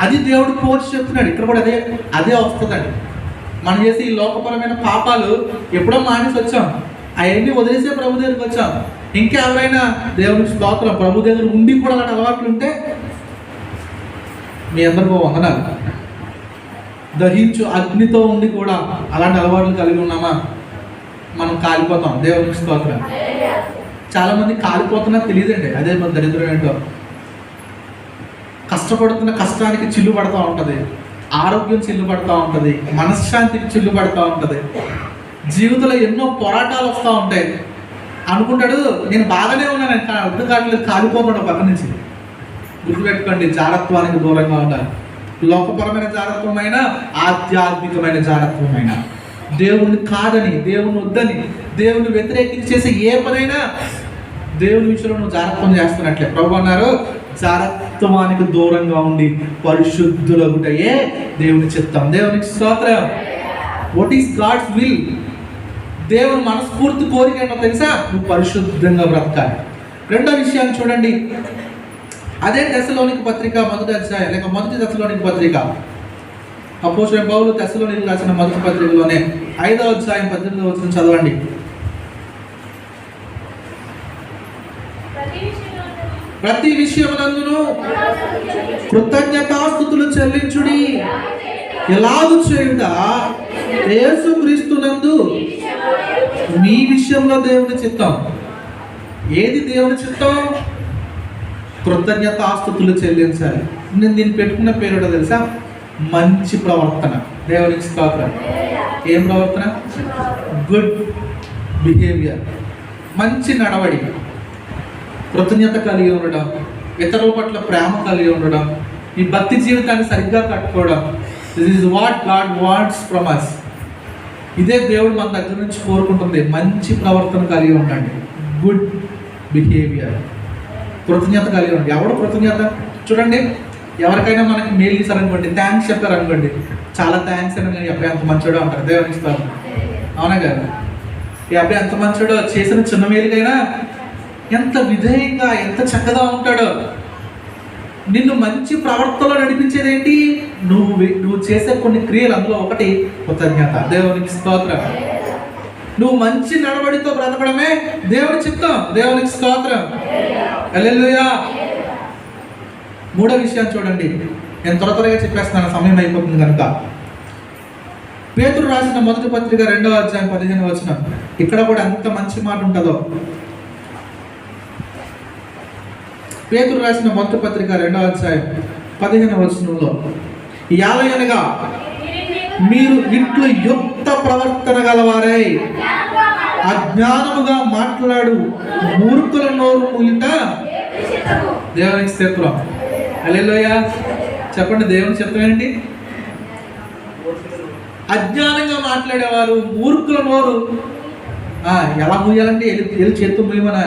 అది దేవుడు పోల్చి చెప్తున్నాడు. ఇక్కడ కూడా అదే వస్తుందండి. మనం చేసి ఈ లోకపరమైన పాపాలు ఎప్పుడో మానేసి వచ్చాం, అవన్నీ వదిలేసే ప్రభు దగ్గరికి వచ్చాం. ఇంకెవరైనా దేవునికి స్తోత్రం, ప్రభు దగ్గర ఉండి కూడా అలాంటి అలవాట్లు ఉంటే మీ అందరికీ వందనాలు. దహించు అగ్నితో ఉండి కూడా అలాంటి అలవాట్లు కలిగి ఉన్నామా? మనం కాలిపోతాం. దేవునికి స్తోత్రం. చాలామంది కాలిపోతున్నా తెలియదండి. అదే మన దరిద్రం ఏంటో. కష్టపడుతున్న కష్టానికి చిల్లు పడుతూ ఉంటుంది, ఆరోగ్యం చిల్లు పడుతూ ఉంటుంది, మనశ్శాంతికి చిల్లు పడుతూ ఉంటుంది, జీవితంలో ఎన్నో పోరాటాలు వస్తూ ఉంటాయి. అనుకుంటాడు నేను బాగానే ఉన్నాను, అర్థం కావట్లేదు, కాలిపోతాడు పక్క నుంచి. గుర్తుపెట్టుకోండి, జాగ్రత్వానికి దూరంగా ఉండాలి. లోకపరమైన జాగ్రత్తమైన, ఆధ్యాత్మికమైన జాగ్రత్తమైన. దేవుణ్ణి కాదని, దేవుని వద్దని, దేవుని వ్యతిరేకించి చేసే ఏ పనైనా దేవుని విషయంలో నువ్వు జాగ్రత్తం చేస్తున్నట్లే. ప్రభు అన్నారు, జాగ్రత్తవానికి దూరంగా ఉండి పరిశుద్ధులగుటయే దేవుని చిత్తం. దేవునికి స్తోత్రం. What is God's will? దేవుని మనస్ఫూర్తి కోరిక ఏంటో తెలుసా? నువ్వు పరిశుద్ధంగా బ్రతకాలి. రెండో విషయాన్ని చూడండి, అదే తెస్సలోనిక పత్రిక మొదటి అధ్యాయం, లేక మొదటి తెస్సలోనిక పత్రిక, అపోస్తలుడైన పౌలు తెస్సలోనికీయులకు రాసిన మొదటి పత్రికలోనే 5వ అధ్యాయం 18వ వచనం చదవండి. ప్రతి విషయమునందును కృతజ్ఞతాస్తుతులు చెల్లించుడి, ఎలాగు చేయుట యేసుక్రీస్తునందు మీ విషయంలో దేవుని చిత్తం. ఏది దేవుని చిత్తం? కృతజ్ఞతాస్తుతులు చెల్లించాలి. నేను దీన్ని పెట్టుకున్న పేరు తెలుసా? మంచి ప్రవర్తన. దేవునికి స్తోత్రం. ఏం ప్రవర్తన? గుడ్ బిహేవియర్, మంచి నడవడి, కృతజ్ఞత కలిగి ఉండడం, ఇతరుల పట్ల ప్రేమ కలిగి ఉండడం, ఈ భక్తి జీవితాన్ని సరిగ్గా కట్టుకోవడం. This is what God wants from us. ఇదే దేవుడు మన దగ్గర నుంచి కోరుకుంటుంది. మంచి ప్రవర్తన కలిగి ఉండండి, గుడ్ బిహేవియర్, కృతజ్ఞత కలిగి ఉండండి. ఎవడు కృతజ్ఞత? చూడండి, ఎవరికైనా మనకి మేలు చేశారనుకోండి, థ్యాంక్స్ చెప్పారనుకోండి, చాలా థ్యాంక్స్ అని, ఈ అబ్బాయి ఎంత మంచోడో అంటారు. దేవునికి ఇస్తాను. అవునా కదా? ఈ అబ్బాయి ఎంత మంచోడో, చేసిన చిన్న మేలుకైనా ఎంత విధేయంగా, ఎంత చక్కగా ఉంటాడో. నిన్ను మంచి ప్రవర్తనలో నడిపించేది ఏంటి? నువ్వు చేసే కొన్ని క్రియలు. అందులో ఒకటి కృతజ్ఞత. దేవునికి స్తోత్రం. నువ్వు మంచి నడవడితో బ్రతకడమే దేవుని చిత్తం. దేవునికి స్తోత్రం. హల్లెలూయా. మూడో విషయాన్ని చూడండి, నేను త్వరగా చెప్పేస్తున్నాను, సమయం అయిపోతుంది కనుక. పేతురు రాసిన మొదటి పత్రిక 2వ అధ్యాయం 15వ వచనం. ఇక్కడ కూడా ఎంత మంచి మాట ఉంటుందో. పేతురు రాసిన మొదటి పత్రిక 2వ అధ్యాయం 15వ వచనంలో, యాలయనగా మీరు ఇంట్లో యుక్త ప్రవర్తన గలవారై అజ్ఞానముగా మాట్లాడు మూర్ఖుల నోరు మూయుట దేవునికి స్తోత్రం. హల్లెలూయా. చెప్పండి, దేవుని చిత్తం ఏంటి? అజ్ఞానంగా మాట్లాడేవారు, మూర్ఖుల నోరు ఎలా మూయాలంటే ఎల్లు చేత్తు మూయమనా,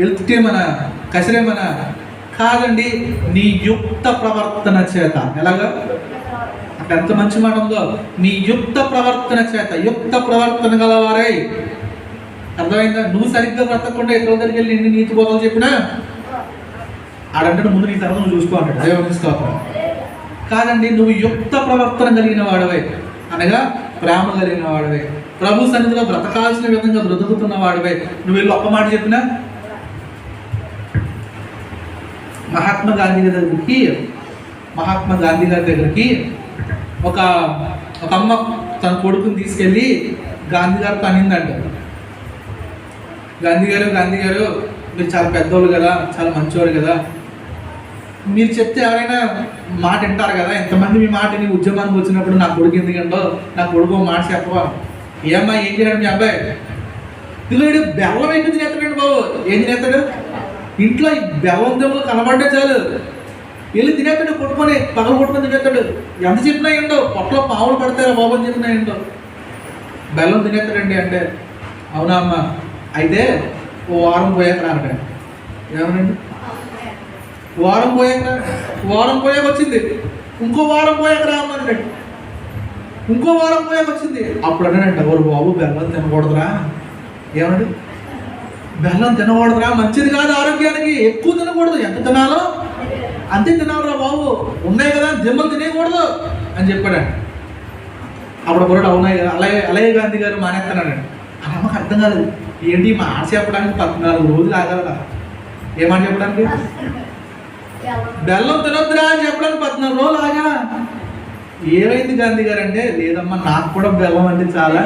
ఎల్తుటేమనా, కసిరేమనా? కాదండి, నీ యుక్త ప్రవర్తన చేత. ఎలాగా? అక్కడ ఎంత మంచి మాట ఉందో. నీ యుక్త ప్రవర్తన చేత, యుక్త ప్రవర్తన గలవారై. అర్థమైందా? నువ్వు సరిగ్గా బ్రతకకుండా ఎక్కడి దగ్గరికి వెళ్ళి ఎన్ని నీతి బోధలు చెప్పినా ఆడంటే ముందు నీ తర్వాత నువ్వు చూసుకో అంటాడు. దేవునికి స్తోత్రం. కాదండి, నువ్వు యుక్త ప్రవర్తన కలిగిన వాడవై, అనగా ప్రేమ కలిగిన వాడవై, ప్రభు సన్నిధిలో బ్రతకాల్సిన విధంగా బ్రతుకుతున్న వాడవై నువ్వు వెళ్ళి ఒక్క మాట చెప్పినా. మహాత్మా గాంధీ గారి దగ్గరికి ఒక అమ్మ తన కొడుకుని తీసుకెళ్ళి గాంధీ గారితో అనిందంట, గాంధీ గారు మీరు చాలా పెద్దోళ్ళు కదా, చాలా మంచివారు కదా, మీరు చెప్తే ఎవరైనా మాట వింటారు కదా, ఎంతమంది మీ మాటని ఉద్యమానికి వచ్చినప్పుడు నా కొడుకు ఎందుకంటో, నా కొడుకు మాట చెప్పవా? ఏమ్మా ఏం చేయడం మీ అబ్బాయి? ఇదిగో బెల్లం ఎక్కువ తినేస్తాడు బాబు. ఏం తినేస్తాడు? ఇంట్లో బెల్లం దెబ్బలు కనబడ్డే చాలు వెళ్ళి తినేస్తాడు, కొట్టుకొని పగలు కొట్టుకొని తినేస్తాడు. ఎంత చెప్పినా ఏంటో, పొట్టలో పావులు పడతారా బాబు అని చెప్పినా ఏంటో, బెల్లం తినేస్తాడండి. అంటే అవునా అమ్మ, అయితే ఓ వారం పోయాక రానట. ఏమనండి? వారం పోయాక వచ్చింది. ఇంకో వారం పోయాక రామన్నాడు. ఇంకో వారం పోయాక వచ్చింది. అప్పుడు అన్నాడంట, ఓరు బాబు బెల్లం తినకూడదురా. ఏమన్నాడు? బెల్లం తినకూడదురా, మంచిది కాదు ఆరోగ్యానికి, ఎక్కువ తినకూడదు, ఎంత తినాలో అంతే తినాలరా బాబు, ఉన్నాయి కదా దిమ్మలు తినేయకూడదు అని చెప్పాడంట. అప్పుడు బుర్రడు అవునాయి కదా, అలాగే గాంధీ గారు మానేస్తున్నాడండి. అలా అమ్మకి అర్థం కాలేదు. ఏంటి మాట చెప్పడానికి 14 రోజులు ఆగలరా? ఏమాట చెప్పడానికి? బెల్లం తినొద్దురా అని చెప్పడానికి 14 రోజులు ఆగా. ఏమైంది గాంధీ గారు అంటే, లేదమ్మా నాకు కూడా బెల్లం అంటే చాలా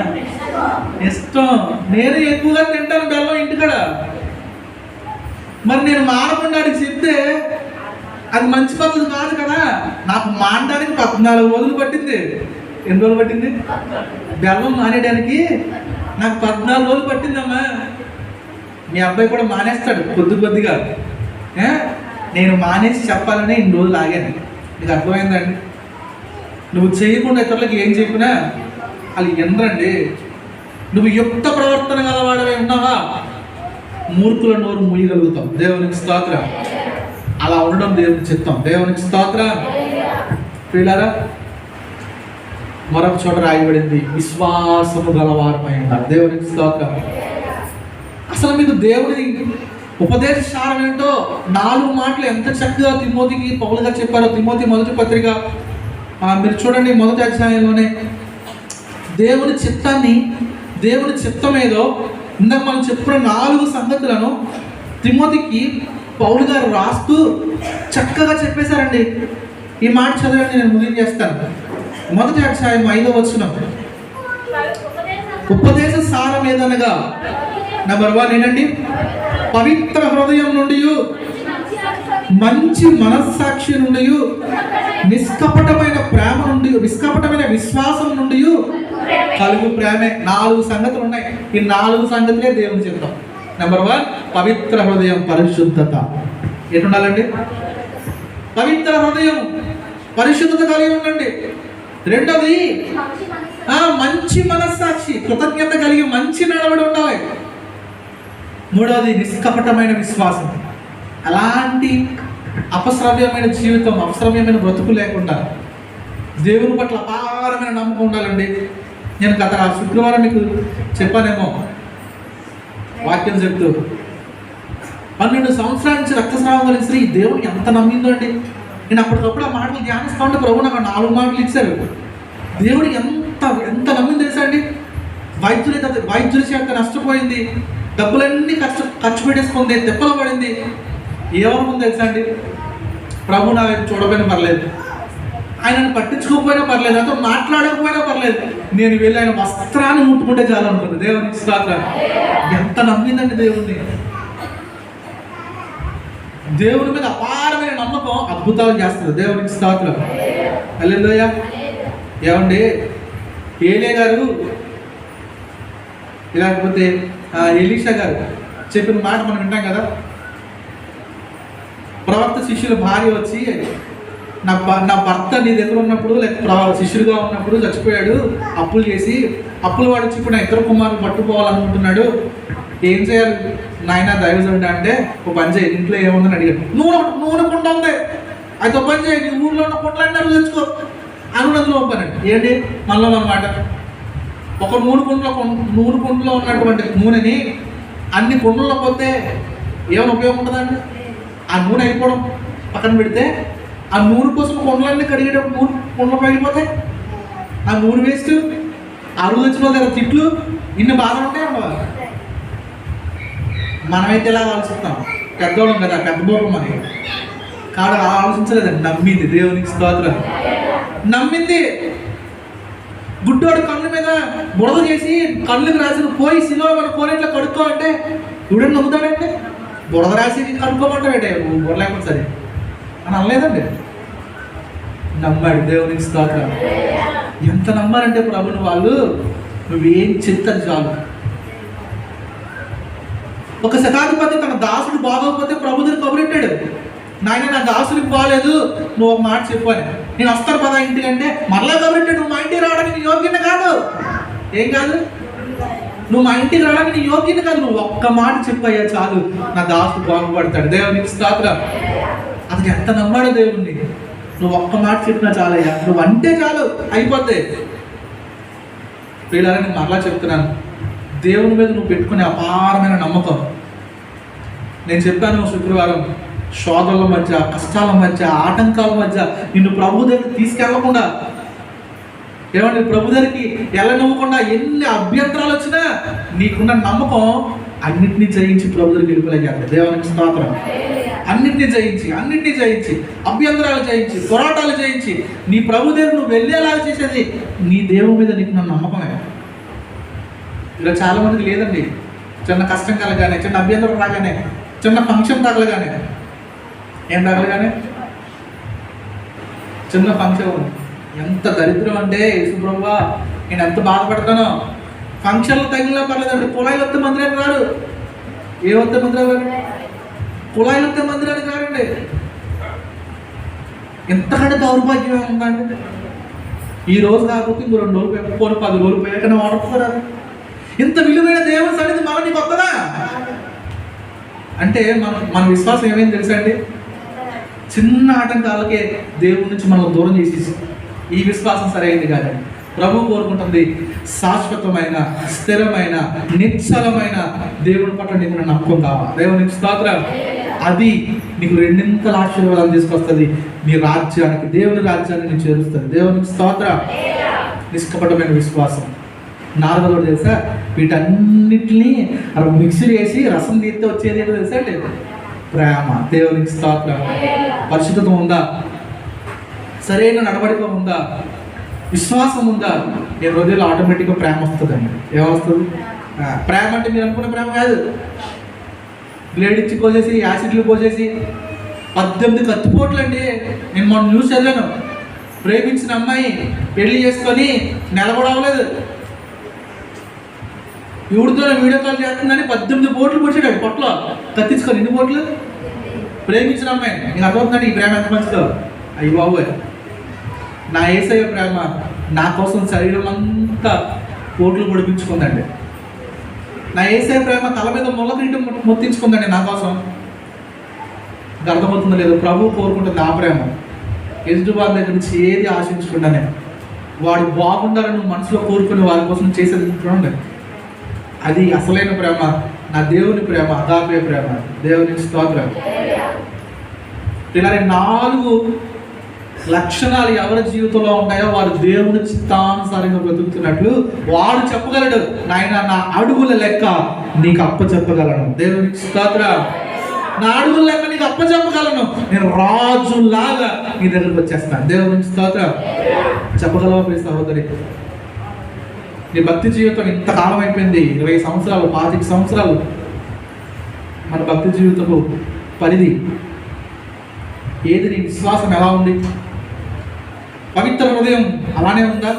ఇష్టం, నేను ఎక్కువగా తింటాను బెల్లం ఇంటికాడ. మరి నేను మానకుండా చెప్తే అది మంచి పద్ధతి కాదు కదా. నాకు మానడానికి 14 రోజులు పట్టింది. ఎన్ని రోజులు పట్టింది? బెల్లం మానేయడానికి నాకు 14 రోజులు పట్టిందమ్మా. మీ అబ్బాయి కూడా మానేస్తాడు కొద్దిగా. నేను మానేసి చెప్పాలని ఇన్ని రోజులు ఆగాను. నీకు అర్థమైందండి? నువ్వు చేయకుండా ఇతరులకు ఏం చెప్పినా వాళ్ళు ఎనరండి. నువ్వు యుక్త ప్రవర్తన గలవాడవే ఉన్నావా, మూర్ఖుల నోరు మూయగలుగుతాం. దేవునికి స్తోత్రం. అలా ఉండడం దేవుని చిత్తం. దేవునికి స్తోత్రం. ప్రియులారా, మరొక చోట రాయబడింది, విశ్వాసము గలవారమై ఉన్నారు. దేవునికి స్తోత్రం. అసలు మీకు దేవుడి ఉపదేశ సారం ఏంటో 4 మాటలు ఎంత చక్కగా తిమోతికి పౌలు గారు చెప్పారో. తిమోతి మొదటి పత్రిక మీరు చూడండి, మొదటి అధ్యాయంలోనే దేవుని చిత్తాన్ని, దేవుని చిత్తం ఏదో ఇందాక మనం చెప్పిన 4 సంగతులను తిమోతికి పౌలు గారు రాస్తూ చక్కగా చెప్పేశారండి. ఈ మాట చదవండి, నేను ముగించేస్తాను. మొదటి అధ్యాయం 5వ వచనం, ఉపదేశ సారం ఏదనగా నెంబర్ 1 ఏంటండి, పవిత్ర హృదయం నుండి, మంచి మనస్సాక్షి నుండి, నిష్కపటమైన ప్రేమ నుండి, నిష్కపటమైన విశ్వాసం నుండి కలుగు ప్రేమే. 4 సంగతులు ఉన్నాయి. ఈ 4 సంగతులే దేవుని చిత్తం. నెంబర్ 1 పవిత్ర హృదయం, పరిశుద్ధత. ఎటుండాలండి? పవిత్ర హృదయం, పరిశుద్ధత కలిగి ఉండండి. రెండోది మంచి మనస్సాక్షి, కృతజ్ఞత కలిగి మంచి నడవడి ఉండాలి. మూడవది నిష్కపటమైన విశ్వాసం. అలాంటి అపశ్రవ్యమైన జీవితం, అపశ్రవ్యమైన బ్రతుకు లేకుండా దేవుని పట్ల అపారమైన నమ్మకం ఉండాలండి. నేను గత శుక్రవారం మీకు చెప్పానేమో, వాక్యం చెప్తూ 12 సంవత్సరాల నుంచి రక్తస్రావం కలిగిన స్త్రీ దేవుని ఎంత నమ్మిందో అండి. నేను అప్పటికప్పుడు ఆ మాటలు ధ్యానిస్తూ ఉంటే ప్రభు నాకు 4 మాటలు ఇచ్చారు. దేవుడికి ఎంత నమ్మింది తెలుసా అండి. వైద్యుల చేత నష్టపోయింది, డబ్బులన్నీ ఖర్చు పెట్టేసుకుంది, దెబ్బలు పడింది. ఏమనుకుంది తెలుసా అండి, ప్రభు నా వైపు చూడకపోయినా పర్లేదు, ఆయనను పట్టించుకోకపోయినా పర్లేదు, నాతో మాట్లాడకపోయినా పర్లేదు, నేను వెళ్ళి ఆయన వస్త్రాన్ని ముట్టుకుంటే చాలు అనుకుంది. దేవునికి స్తోత్రం. ఎంత నమ్మిందండి దేవుణ్ణి. దేవుని మీద అపారమైన నమ్మకం అద్భుతాలు చేస్తుంది. దేవునికి స్తోత్రం. హల్లెలూయా. ఏమండి, ఏలే గారు లేకపోతే ఎలీషా గారు చెప్పిన మాట మనం వింటాం కదా. ప్రవక్త శిష్యుల భార్య వచ్చి, నా భర్త నీ దగ్గర ఉన్నప్పుడు, లేక శిష్యుడిగా ఉన్నప్పుడు చచ్చిపోయాడు, అప్పులు చేసి, అప్పులు వాడు వచ్చి ఇప్పుడు నా 2 కుమారులు పట్టుకోవాలనుకుంటున్నాడు, ఏం చేయాలి నాయన దైవజనుడు అంటే, ఒక పని చేయి, ఇంట్లో ఏముందని అడిగాడు. నూనె కుండ ఉంది, అయితే ఒక పని చేయి, నీ ఊళ్ళో ఉన్న కుండలన్నీ తెచ్చుకో, అనునందులో పంపనండి. ఏంటి మళ్ళీ అన్నమాట, ఒక నూనె కుండలో ఉన్నటువంటి నూనెని అన్ని కుండల్లో పోతే ఏమైనా ఉపయోగం ఉంటుందండి. ఆ నూనె అయిపోవడం పక్కన పెడితే, ఆ నూనె కోసం కుండలన్నీ కడిగేటప్పుడు కుండలు పగిలిపోతాయి. ఆ నూనె వేస్ట్, అరువు తెచ్చిన దగ్గర తిట్లు, ఇన్ని బాధలు ఉంటాయి అన్నమాట. మనమైతే ఎలా ఆలోచిస్తాం, పెద్దవాళ్ళం కదా, పెద్ద బోపం అని కాడ ఆలోచించలేదండి. నమ్మింది. దేవునికి స్తోత్రం. నమ్మింది. గుడ్డోడు కళ్ళు మీద బురద చేసి కళ్ళుకి రాసిన పోయి సినిమా మన కోనేట్లో కడుక్కో అంటే ఎవడని నమ్ముతాడంటే, బురద రాసి కడుక్కోమంటాడే, బుర్ర లేకపోతే సరే అని అనలేదండి. నమ్మాడు. దేవునికి స్తోత్రం. ఎంత నమ్మారంటే ప్రభుని వాళ్ళు, నువ్వేం చెప్తాను చాలు. ఒక శతాధిపతి తన దాసుడు బాగోకపోతే ప్రభు దగ్గర కబురెట్టాడు, నాయన నా దాసుడికి బాగాలేదు, నువ్వు ఒక మాట చెప్పు అని. నేను వస్తాను పదా ఇంటికంటే మరలా కబురెట్టాడు, నువ్వు మా ఇంటికి రావడానికి నీ యోగ్యత కాదు. ఏం కాదు, నువ్వు మా ఇంటికి రావడానికి నీ యోగ్యత కాదు, నువ్వు ఒక్క మాట చెప్పయ్యా చాలు, నా దాసుడు బాగుపడతాడు. దేవునికి స్తోత్రం. అతను ఎంత నమ్మాడు దేవుణ్ణి. నువ్వు ఒక్క మాట చెప్పినా చాలయ్యా, నువ్వు అంటే చాలు, అయిపోద్ది. వీళ్ళని మరలా చెప్తున్నాను, దేవుని మీద నువ్వు పెట్టుకునే అపారమైన నమ్మకం. నేను చెప్పాను శుక్రవారం, శోధనల మధ్య, కష్టాల మధ్య, ఆటంకాల మధ్య నిన్ను ప్రభు దగ్గరికి తీసుకెళ్లకుండా, ఏమంటే ప్రభు దగ్గరికి వెళ్ళనివ్వకుండా ఎన్ని అభ్యంతరాలు వచ్చినా నీకున్న నమ్మకం అన్నింటినీ జయించి ప్రభు దగ్గరికి వెళ్ళిపోలేక. దేవునికి స్తోత్రం. అన్నింటినీ జయించి అభ్యంతరాలు జయించి, పోరాటాలు జయించి నీ ప్రభు దగ్గర నువ్వు వెళ్ళేలాగా చేసేది నీ దేవుని మీద నీకున్న నమ్మకమే. ఇలా చాలా మందికి లేదండి. చిన్న కష్టం కలగానే, చిన్న అభ్యంతరం రాగానే, చిన్న ఫంక్షన్ తగలగానే, ఏం తగలగానే చిన్న ఫంక్షన్, ఎంత దరిద్రం అంటే యేసుప్రభువా నేను ఎంత బాధపడతానో. ఫంక్షన్లు తగిలినా పర్లేదండి, కుళాయిలు వస్తే మందిరానికి రారు. ఏ వస్తే మందిరాలు, కుళాయిలు వస్తే మందిరానికి రారండి. ఎంతకంటే దౌర్భాగ్యం ఉందండి. ఈ రోజు కాకపోతే ఇంకో 2 రోజులు పోయి 10 రోజులు పోయాక నువ్వు ఆడుకోరా. ఇంత విలువైన దేవుని సన్నిధి మళ్ళీ నీకు వస్తుందా అంటే మన విశ్వాసం ఏమైంది తెలుసా అండి? చిన్న ఆటంకాలకే దేవుడి నుంచి మనం దూరం చేసేసి ఈ విశ్వాసం సరైనది కాదండి. ప్రభు కోరుకుంటుంది శాశ్వతమైన, స్థిరమైన, నిశ్చలమైన దేవుని పట్ల నీకు నమ్మకం కావాలి. దేవునికి స్తోత్రం. అది నీకు 2 ఆశీర్వాదాలు తీసుకొస్తుంది. నీ రాజ్యానికి, దేవుని రాజ్యాన్ని నీకు చేరుస్తుంది. దేవునికి స్తోత్రం. నిష్కపటమైన విశ్వాసం. నారదుడు తెలుసా, వీటన్నిటిని మిక్సీ చేసి రసం తీస్తే వచ్చేది ఏంటో తెలుసా అండి? ప్రేమ. దేవునికి స్తోత్రం. పరిశుద్ధత ఉందా? సరైన నడవడిక ఉందా? విశ్వాసం ఉందా? ఈ రోజుల్లో ఆటోమేటిక్గా ప్రేమ వస్తుందండి. ఏమొస్తుంది? ప్రేమ అంటే మీరు అనుకున్న ప్రేమ కాదు. బ్లేడ్ ఇచ్చి కోసేసి, యాసిడ్లు కోసేసి 18 కత్తిపోట్లు అండి. నేను మొన్న న్యూస్ చదివాను. ప్రేమించిన అమ్మాయి పెళ్లి చేసుకొని నెల కూడా అవ్వలేదు, ఇవిడితో వీడియో కాల్ చేస్తుందని 18 పోట్లు పొడిచాడు పొట్లో కత్తించుకొని. ఎన్ని పోట్లు? ప్రేమించిన అమ్మాయి. నీకు అర్థమవుతుందండి ఈ ప్రేమ ఎంత మంచిదో. అయ్యి బాబోయ్, నా యేసయ్య ప్రేమ నా కోసం శరీరం అంతా పోట్లు పొడిపించుకుందండి. నా యేసయ్య ప్రేమ తల మీద ముళ్ళ కిరీటం మొత్తించుకుందండి నా కోసం. ఇంకా అర్థమవుతుందో లేదు? ప్రభు కోరుకుంటుంది ఆ ప్రేమ. ఎదుటి వారి దగ్గర నుంచి ఏది ఆశించకుండానే వాడు బాగుండాలని నువ్వు మనసులో కోరుకుని వారి కోసం చేసేది చూడండి. అది అసలైన ప్రేమ, నా దేవుని ప్రేమ, అగాపే ప్రేమ. దేవుని స్తోత్రం. ఇలా 4 లక్షణాలు ఎవరి జీవితంలో ఉంటాయో వారు దేవుని చిత్తానుసారంగా బ్రతుకుతున్నట్లు వాడు చెప్పగలడు, నాయన నా అడుగుల లెక్క నీకు అప్ప చెప్పగలను. దేవునికి స్తోత్రం. నా అడుగుల లెక్క నీకు అప్ప చెప్పగలను, నేను రాజులాగా నీ దగ్గరకు వచ్చేస్తాను. దేవునికి స్తోత్రం. చెప్పగలవా ప్రియ సహోదరి? నీ భక్తి జీవితం ఇంతకాలం అయిపోయింది, 20 సంవత్సరాలు, 25 సంవత్సరాలు. మన భక్తి జీవితపు పరిధి ఏది? నీ విశ్వాసం ఎలా ఉంది? పవిత్ర హృదయం అలానే ఉందా?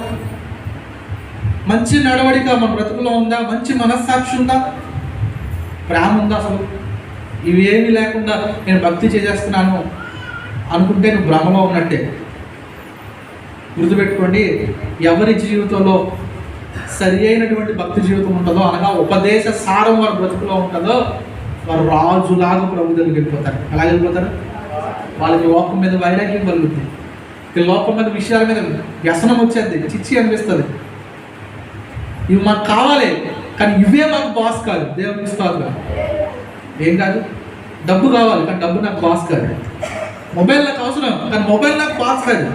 మంచి నడవడిక మన బ్రతుకులో ఉందా? మంచి మనస్సాక్షి ఉందా? ప్రేమ ఉందా? అసలు ఇవేమీ లేకుండా నేను భక్తి చేసేస్తున్నాను అనుకుంటే నువ్వు భ్రమలో ఉన్నట్టే. గుర్తుపెట్టుకోండి, ఎవరి జీవితంలో సరి అయినటువంటి భక్తి జీవితం ఉంటుందో, అనగా ఉపదేశ సారం వారి బ్రతుకులో ఉంటుందో, వారు రాజులాగా ప్రభు దగ్గరికి వెళ్ళిపోతారు. ఎలా వెళ్ళిపోతారు? వాళ్ళకి లోకం మీద వైరాగ్యం కలుగుతుంది, లోకం మీద విషయాల మీద వ్యసనం వచ్చేది, చిచ్చి అనిపిస్తుంది. ఇవి మాకు కావాలి కానీ ఇవే మాకు బాస్ కాదు. దేవునికి స్తోత్రం. ఏం కాదు? డబ్బు కావాలి కానీ డబ్బు నాకు బాస్ కాదు. మొబైల్ నాకు అవసరం కానీ మొబైల్ నాకు బాస్ కాదు.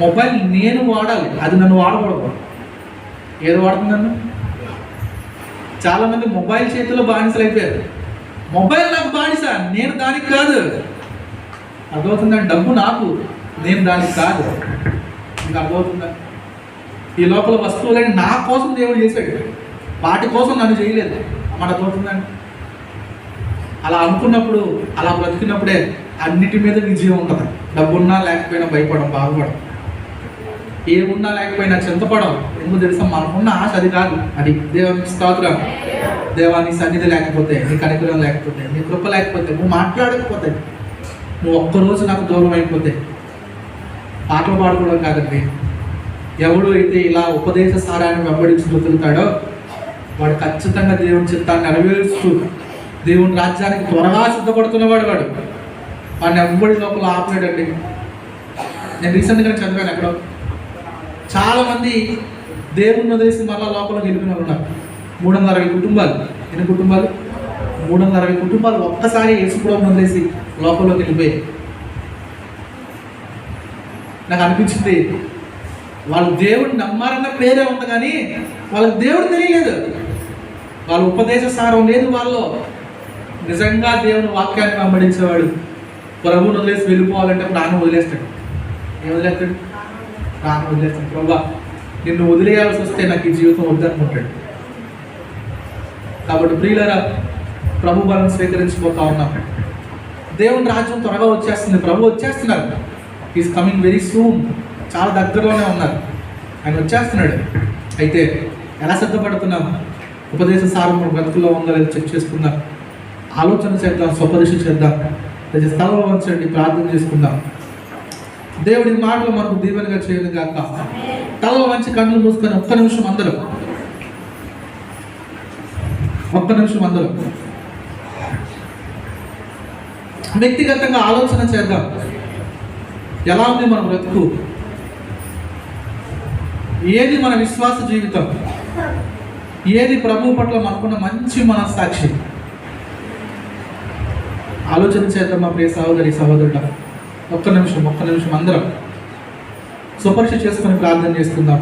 మొబైల్ నేను వాడాలి, అది నన్ను వాడకూడదు. ఏది వాడుతుంది నన్ను? చాలామంది మొబైల్ చేతిలో బానిసలు అయిపోయారు. మొబైల్ నాకు బానిస, నేను దానికి కాదు. అర్థమవుతుందండి? డబ్బు నాకు, నేను దానికి కాదు. మీకు అర్థమవుతుందా? ఈ లోపల వస్తువులని నా కోసం దేవుడు చేశాడు, వాటి కోసం నన్ను చేయలేదు. మన అర్థమవుతుందండి? అలా అనుకున్నప్పుడు, అలా బ్రతికినప్పుడే అన్నిటి మీద విజయం ఉంటుంది. డబ్బున్నా లేకపోయినా భయపడం, బాగుపడం, ఏమున్నా లేకపోయినా చింతపడం. ఎందుకు తెలుసా? మనకున్న ఆశ అది కాదు. అది దేవునికి స్తోత్రం. దేవాన్ని సన్నిధి లేకపోతే, నీ కనికరం లేకపోతే, నీ కృప లేకపోతే, నువ్వు మాట్లాడకపోతే, నువ్వు ఒక్కరోజు నాకు దూరం అయిపోతే, పాటలు పాడుకోవడం కాదండి. ఎవడు అయితే ఇలా ఉపదేశ సారాన్ని వెంబడించి బ్రతుకుతాడో వాడు ఖచ్చితంగా దేవుని చిత్తాన్ని నెరవేరుస్తూ దేవుని రాజ్యానికి త్వరగా సిద్ధపడుతున్నవాడు. వాడిని ఎవ్వడి లోపల ఆపలేడండి. నేను రీసెంట్గా చదివాను ఎక్కడో, చాలామంది దేవుని వదిలేసి మళ్ళీ లోపలికి వెళ్ళిపోయిన వాళ్ళు ఉన్నారు. 360 కుటుంబాలు. ఎన్ని కుటుంబాలు? 360 కుటుంబాలు ఒక్కసారి యేసుప్రభువుని వదిలేసి లోపలికి వెళ్ళిపోయాయి. నాకు అనిపించింది, వాళ్ళు దేవుడిని నమ్మారన్న పేరే ఉంది కానీ వాళ్ళకి దేవుడు తెలియలేదు. వాళ్ళ ఉపదేశ సారం లేదు వాళ్ళలో. నిజంగా దేవుని వాక్యాన్ని వెంబడించేవాడు ప్రభువుని వదిలేసి వెళ్ళిపోవాలంటే ప్రాణం వదిలేస్తాడు. ఏం వదిలేస్తాడు? ప్రాణం వదిలేస్తాడు. ప్రభా, నిన్ను వదిలేయాల్సి వస్తే నాకు ఈ జీవితం వద్దనుకుంటాడు. కాబట్టి ప్రియులారా, ప్రభు బలం స్వీకరించిపోతా ఉన్నాం. దేవుని రాజ్యం త్వరగా వచ్చేస్తుంది. ప్రభు వచ్చేస్తున్నారు. Is coming very soon. చాలా దగ్గరలోనే ఉన్నారు. ఆయన వచ్చేస్తున్నాడు. అయితే ఎలా సిద్ధపడుతున్నాం? ఉపదేశ సారం మన బ్రతుకుల్లో ఉందో లేదో చెక్ చేసుకుందాం. ఆలోచన చేద్దాం, స్వపరిశ చేద్దాం. స్థలంలో ఉంచండి, ప్రార్థన చేసుకుందాం. దేవుడి మాటలు మనకు దీవెనగా చేయను గాక. తల మంచి కన్నులు మూసుకొని ఒక్క నిమిషం అందరం వ్యక్తిగతంగా ఆలోచన చేద్దాం. ఎలా ఉంది మన బ్రతుకు? ఏది మన విశ్వాస జీవితం? ఏది ప్రభు పట్ల మనకున్న మంచి మనస్సాక్షి? ఆలోచన చేద్దాం మా ప్రియ సహోదరి సహోదరుడ. ఒక్క నిమిషం అందరం సుపరీక్ష చేసుకొని ప్రార్థన చేసుకుందాం.